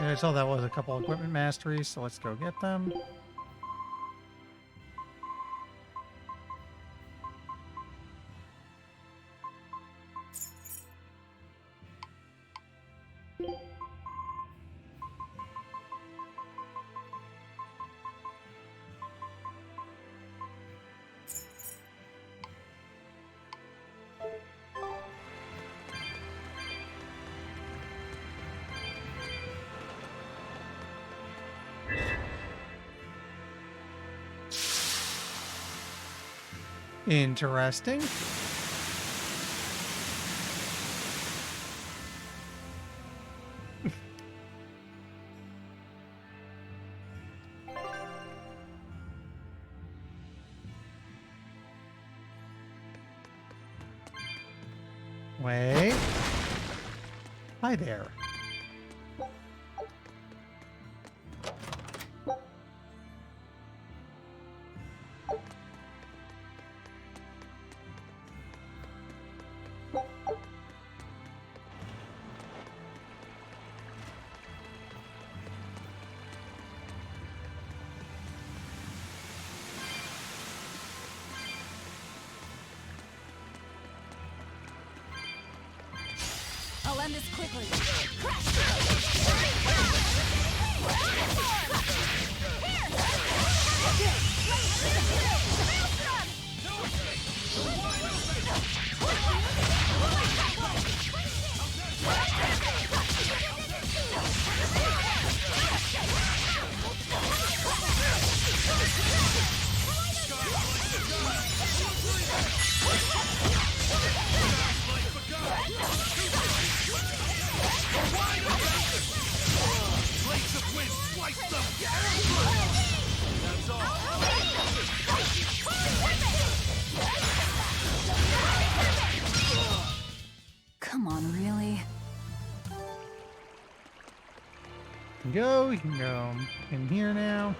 I saw that was a couple equipment masteries, so let's go get them. Interesting. Wait. Hi there. I'll end this quickly. Come on, really? You can go in here now.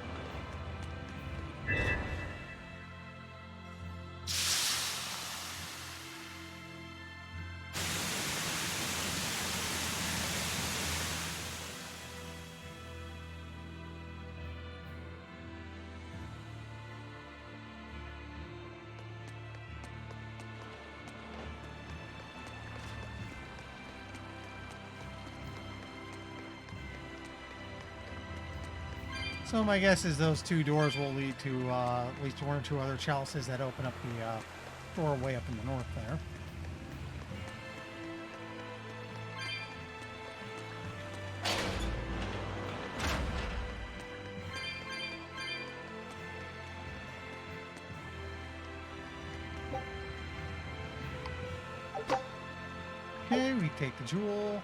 So my guess is those two doors will lead to at least one or two other chalices that open up the doorway up in the north there. Okay, we take the jewel.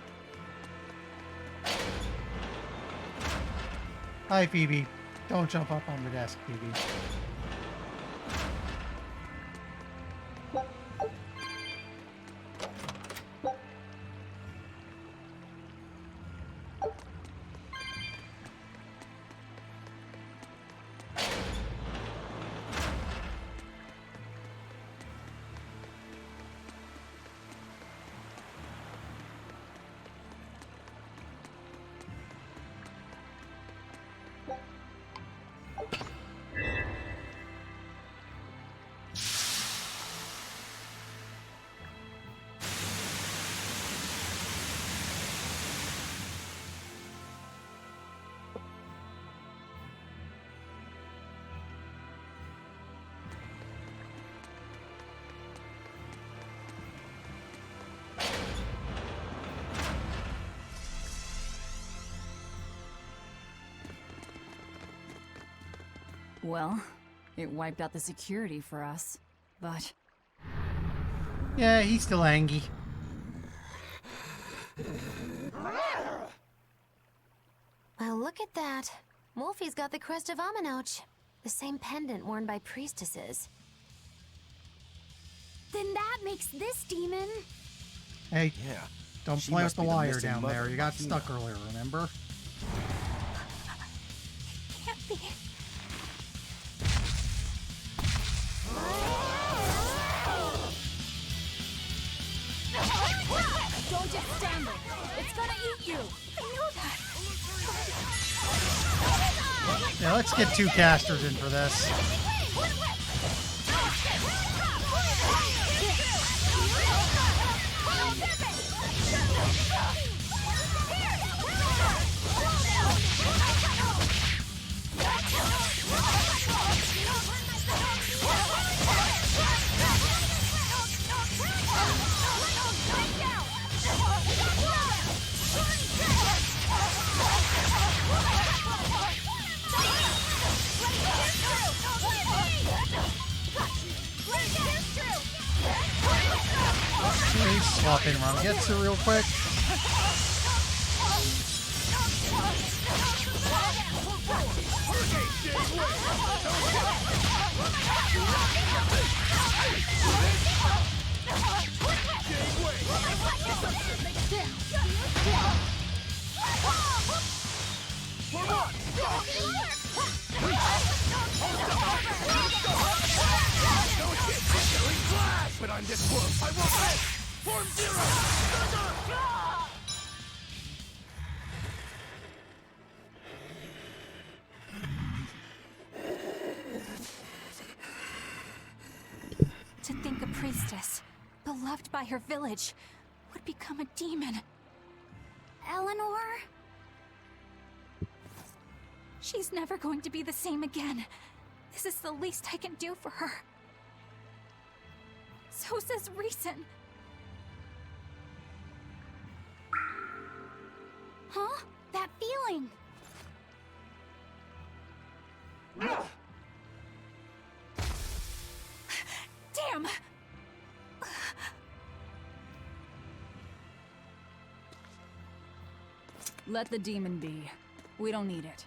Hi, Phoebe. Don't jump up on the desk, Phoebe. Well, it wiped out the security for us, but... Yeah, he's still angry. Well, look at that. Wolfie's got the crest of Aminoch. The same pendant worn by priestesses. Then that makes this demon. Hey, Yeah. don't She play with must the be the wire missing down mother there. You of got Martina. stuck earlier, remember? Can't be. Don't just stand there! It's gonna eat you! I know that. Yeah, let's get 2 casters in for this. Okay, swapping around Getsu real quick. But I'm this wolf. I will fight! Form zero! To think a priestess, beloved by her village, would become a demon. Eleanor? She's never going to be the same again. This is the least I can do for her. So says reason. Huh? That feeling. Damn! Let the demon be. We don't need it.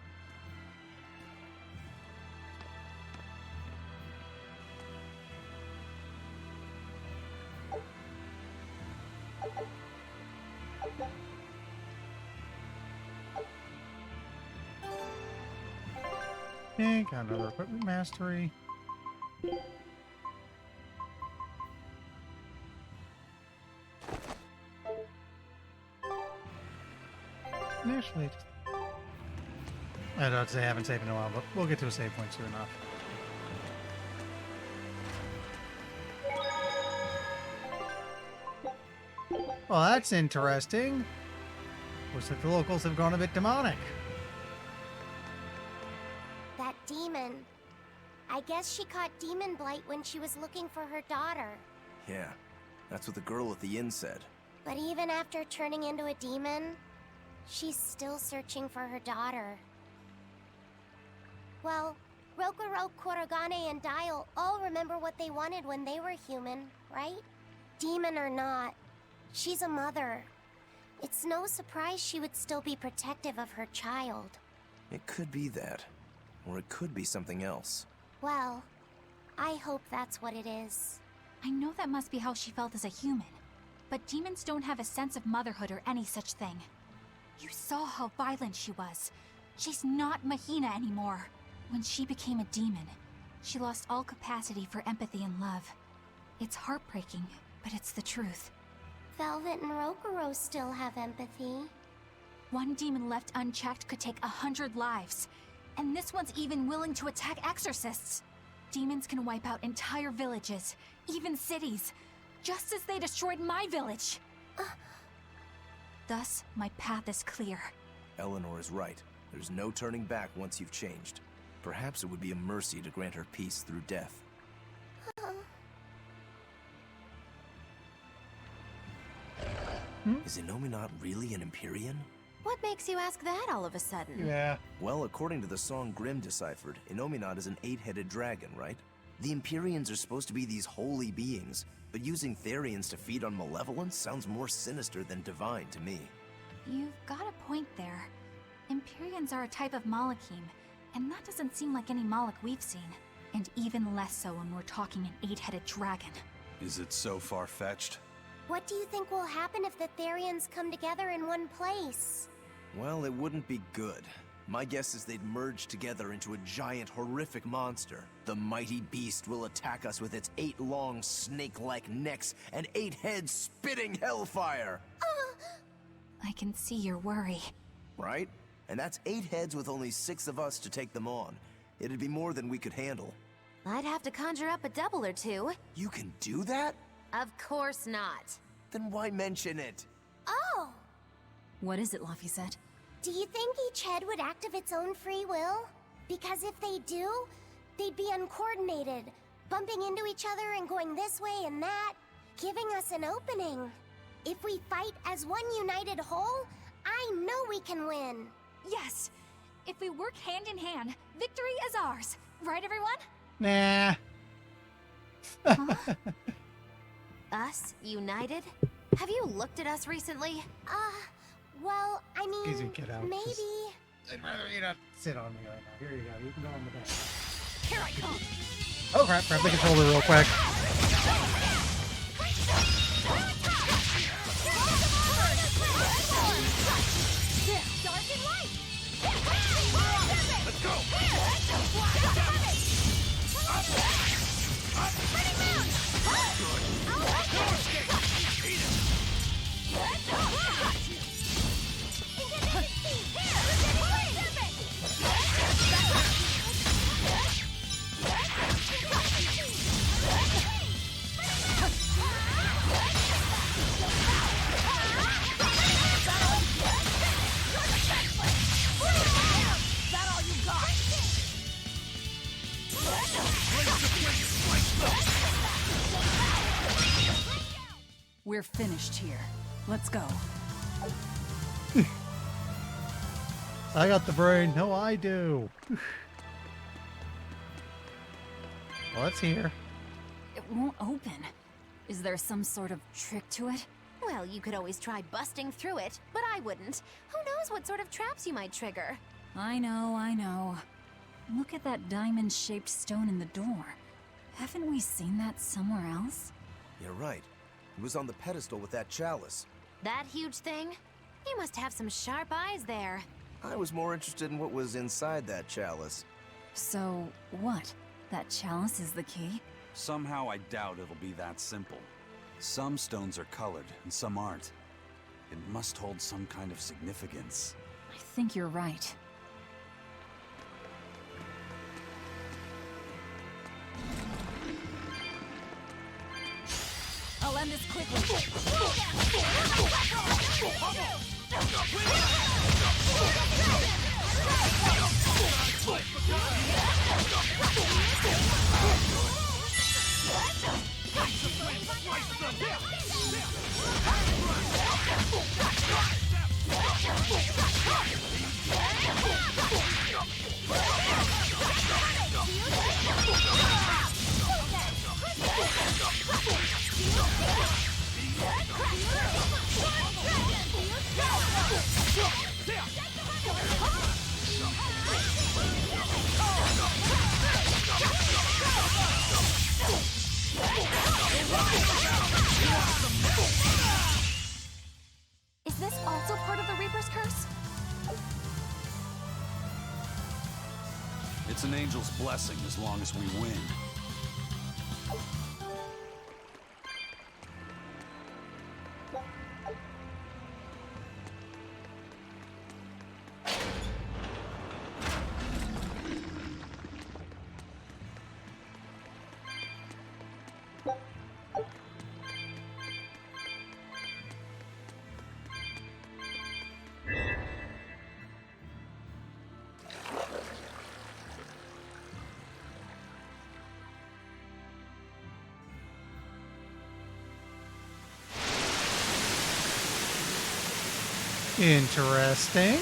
Okay, got another equipment mastery. Actually, I don't say I haven't saved in a while, but we'll get to a save point soon enough. Well, that's interesting. Looks like the locals have gone a bit demonic. That demon. I guess she caught demon blight when she was looking for her daughter. Yeah, that's what the girl at the inn said. But even after turning into a demon, she's still searching for her daughter. Well, Rokurok, Korogane, and Dial all remember what they wanted when they were human, right? Demon or not, She's a mother. It's no surprise she would still be protective of her child. It could be that. Or it could be something else. Well, I hope that's what it is. I know that must be how she felt as a human. But demons don't have a sense of motherhood or any such thing. You saw how violent she was. She's not Mahina anymore. When she became a demon, she lost all capacity for empathy and love. It's heartbreaking, but it's the truth. Velvet and Rokuro still have empathy. One demon left unchecked could take 100 lives. And this one's even willing to attack exorcists. Demons can wipe out entire villages, even cities, just as they destroyed my village. Thus, my path is clear. Eleanor is right. There's no turning back once you've changed. Perhaps it would be a mercy to grant her peace through death. Is Innominat really an Empyrean? What makes you ask that all of a sudden? Yeah. Well, according to the song Grimm deciphered, Innominat is an 8-headed dragon, right? The Empyreans are supposed to be these holy beings, but using Therions to feed on malevolence sounds more sinister than divine to me. You've got a point there. Empyreans are a type of Malachim, and that doesn't seem like any Malach we've seen. And even less so when we're talking an 8-headed dragon. Is it so far-fetched? What do you think will happen if the Therions come together in one place? Well, it wouldn't be good. My guess is they'd merge together into a giant, horrific monster. The mighty beast will attack us with its 8 long, snake-like necks and 8 heads spitting hellfire! I can see your worry. Right? And that's 8 heads with only 6 of us to take them on. It'd be more than we could handle. I'd have to conjure up a double or two. You can do that? Of course not. Then why mention it? Oh! What is it, Laphicet? Do you think each head would act of its own free will? Because if they do, they'd be uncoordinated, bumping into each other and going this way and that, giving us an opening. If we fight as one united whole, I know we can win. Yes! If we work hand in hand, victory is ours. Right, everyone? Nah. Us? United? Have you looked at us recently? Well, I mean, Easy, get out. maybe... I'd rather you not sit on me right now. Here you go. You can go on the bench. Here I come! Oh crap, grab the controller real quick. Dark and light! Let's go! We're finished here. Let's go. I got the brain. No, I do. Well, it's here. It won't open. Is there some sort of trick to it? Well, you could always try busting through it, but I wouldn't. Who knows what sort of traps you might trigger? I know. Look at that diamond-shaped stone in the door. Haven't we seen that somewhere else? You're right. It was on the pedestal with that chalice. That huge thing? You must have some sharp eyes there. I was more interested in what was inside that chalice. So, what? That chalice is the key? Somehow I doubt it'll be that simple. Some stones are colored and some aren't. It must hold some kind of significance. I think you're right. I'll end this quickly. It's an angel's blessing as long as we win. Interesting.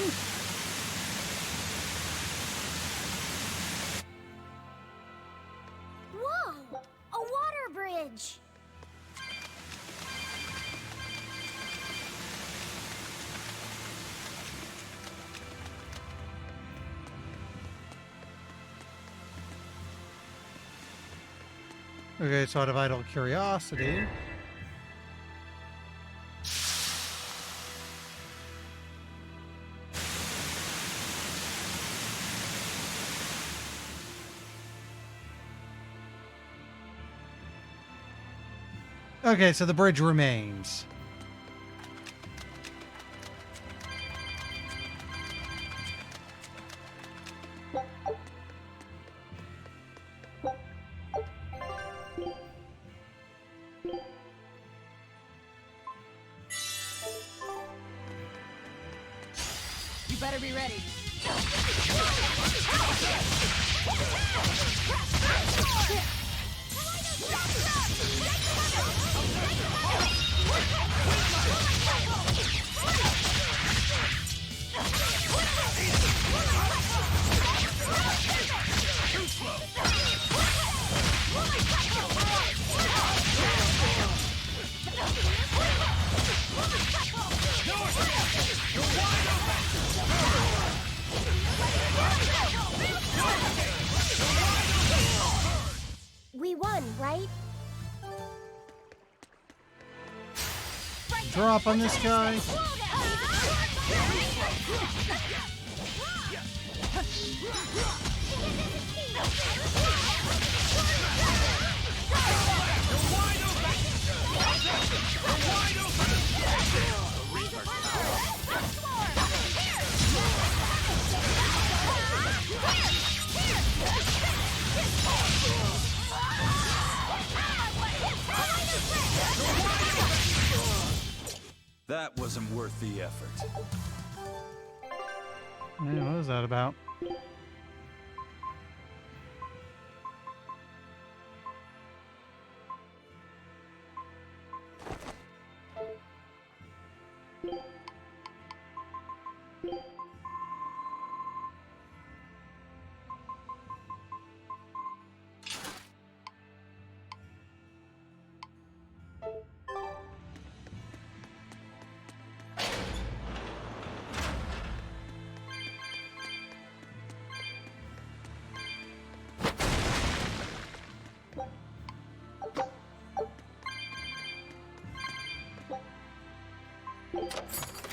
Whoa! A water bridge! Okay, so out of idle curiosity. Okay, so the bridge remains. You better be ready. We won, right? Drop on this guy. That wasn't worth the effort. Yeah, what was that about?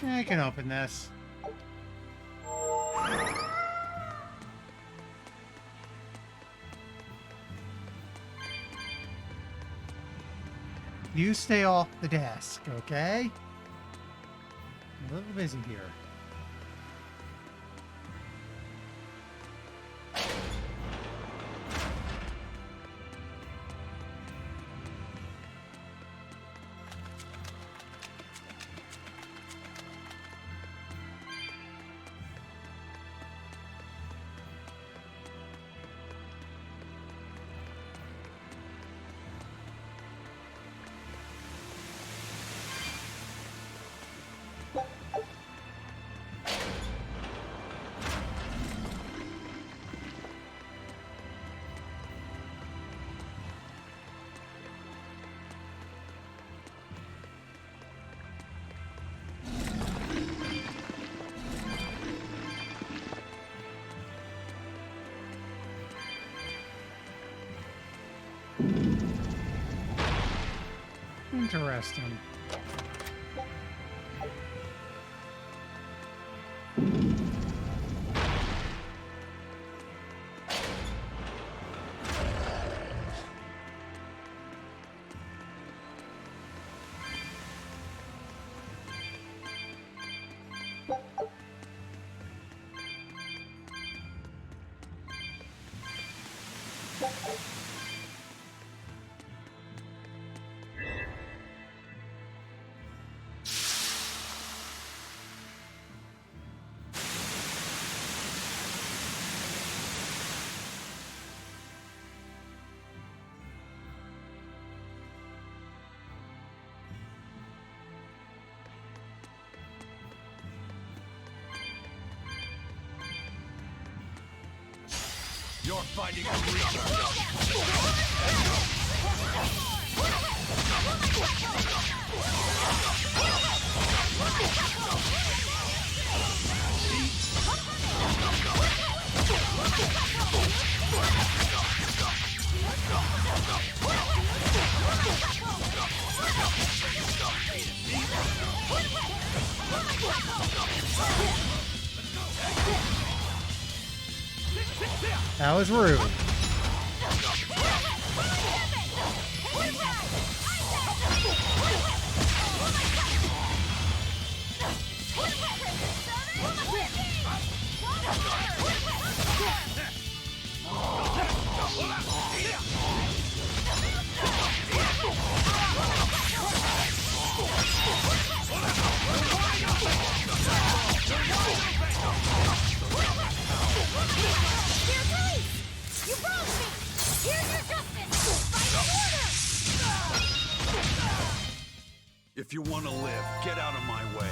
I can open this. You stay off the desk, okay? I'm a little busy here. Interesting. You're fighting a reaper. That was rude. You wronged me! Here's your justice! Final order! If you want to live, get out of my way.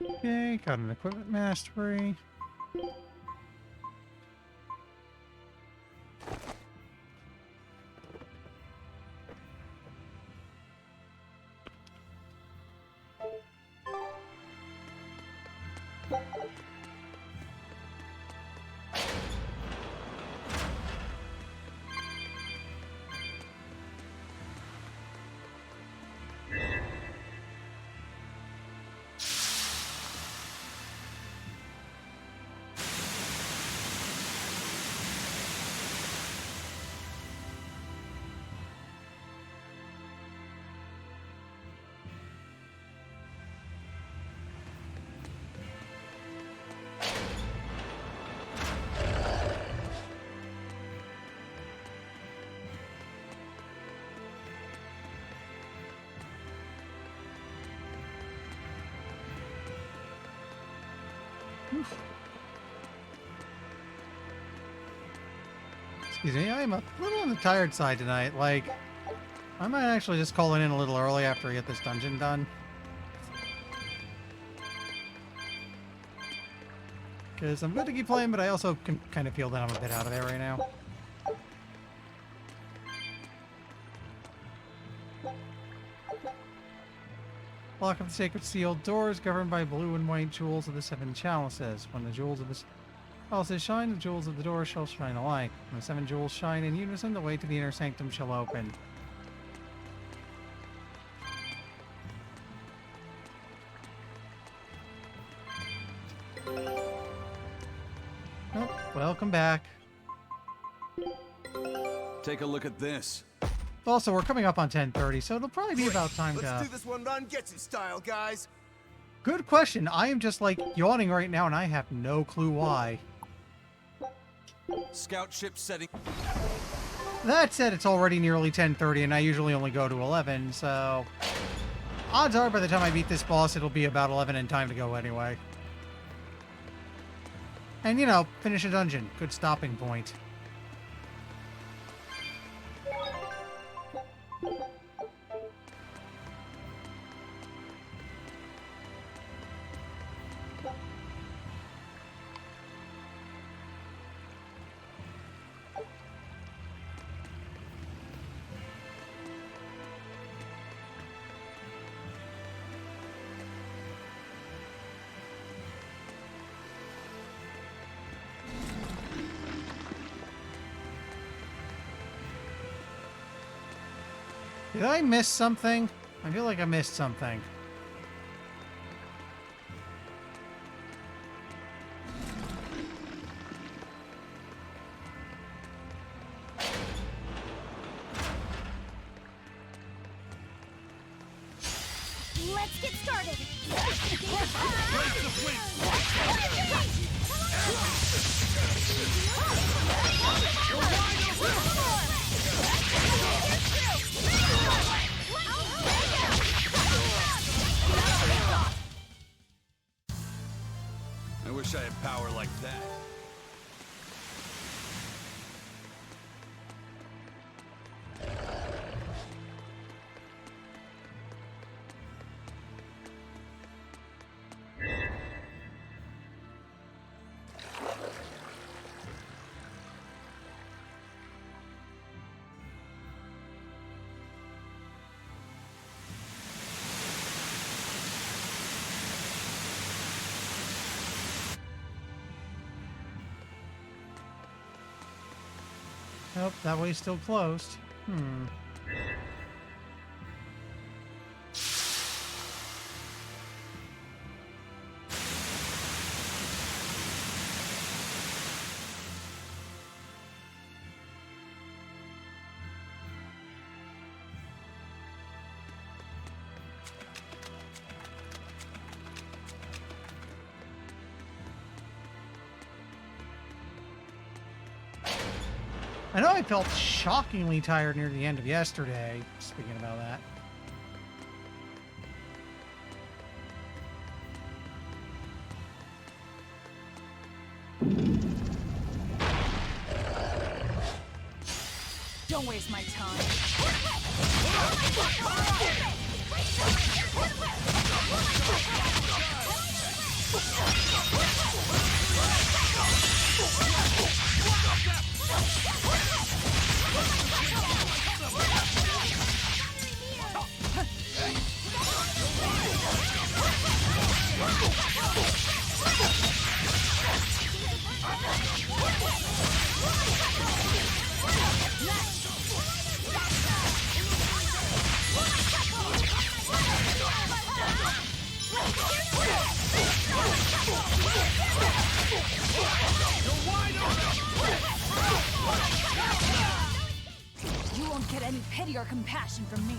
Okay, got an equipment mastery. Excuse me, I'm a little on the tired side tonight. Like, I might actually just call it in a little early after I get this dungeon done. Because I'm good to keep playing, but I also can kind of feel that I'm a bit out of there right now. Lock of the sacred sealed doors governed by blue and white jewels of the seven chalices. When the jewels of the chalices shine, the jewels of the door shall shine alike. When the seven jewels shine in unison, the way to the inner sanctum shall open. Oh, welcome back. Take a look at this. Also, we're coming up on 10:30, so it'll probably be about time Let's to... do this one run Getsu style, guys. Good question. I am just, like, yawning right now, and I have no clue why. Scout ship setting. That said, it's already nearly 10:30, and I usually only go to 11, so... Odds are, by the time I beat this boss, it'll be about 11 and time to go anyway. And, you know, finish a dungeon. Good stopping point. Did I miss something? I feel like I missed something. Let's get started. I wish I had power like that. Nope, that way's still closed. I know I felt shockingly tired near the end of yesterday, speaking about that. Don't waste my time. You won't get any pity or compassion from me.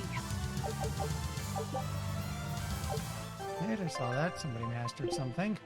Hey, I saw that. Somebody mastered something.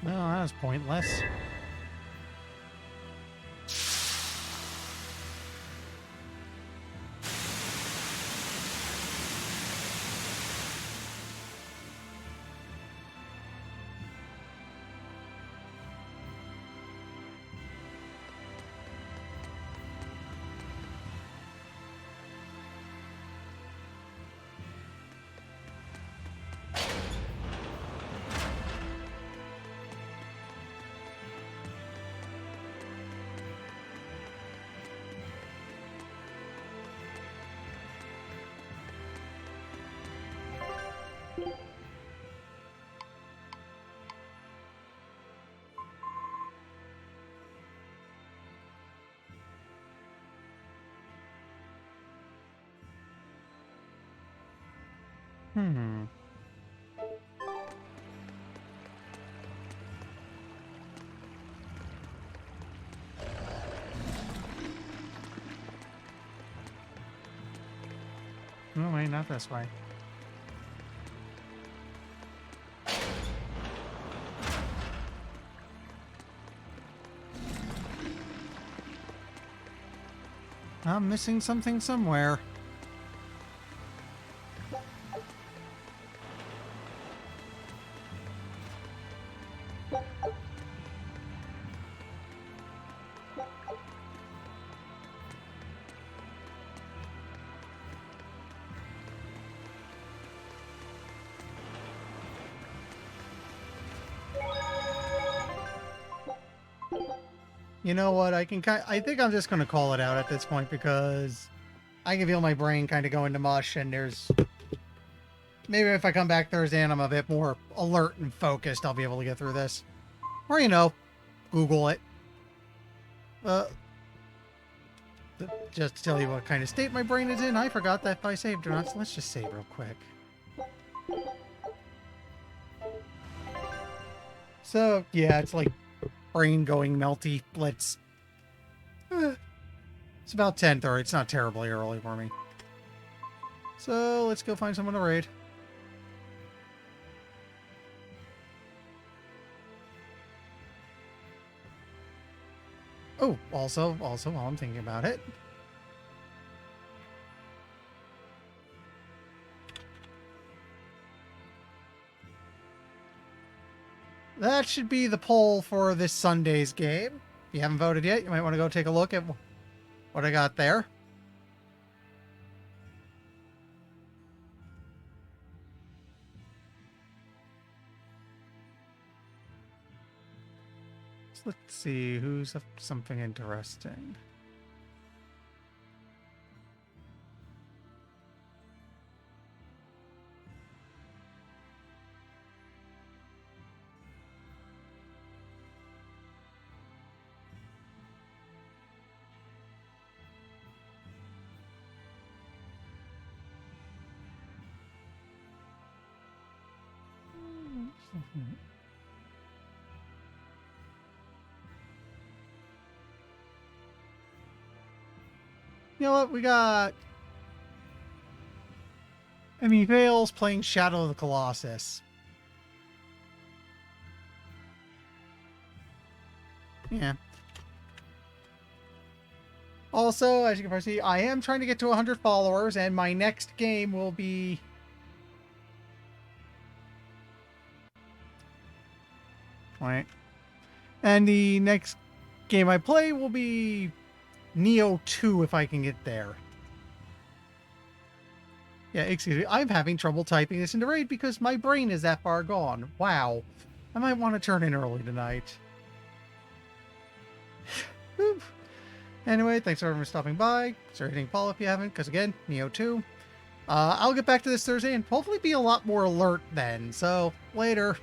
No, that was pointless. Hmm. way, not this way. I'm missing something somewhere. You know what? I think I'm just going to call it out at this point because I can feel my brain kind of going to mush, and there's... Maybe if I come back Thursday and I'm a bit more alert and focused, I'll be able to get through this. Or, you know, Google it. Just to tell you what kind of state my brain is in, I forgot that if I saved or not, so let's just save real quick. So, yeah, it's like brain going melty. Let's... it's about 10:30. It's not terribly early for me. So, let's go find someone to raid. Oh, also, while I'm thinking about it... That should be the poll for this Sunday's game. If you haven't voted yet, you might want to go take a look at what I got there. So let's see who's up to something interesting. You know what? We got Emmy Vales playing Shadow of the Colossus. Yeah. Also, as you can probably see, I am trying to get to 100 followers, and my next game will be... Right. And the next game I play will be Neo 2 if I can get there. Yeah, excuse me. I'm having trouble typing this into Raid because my brain is that far gone. Wow. I might want to turn in early tonight. Anyway, thanks everyone for stopping by. Start hitting follow if you haven't, because again, Neo 2. I'll get back to this Thursday and hopefully be a lot more alert then. So, later.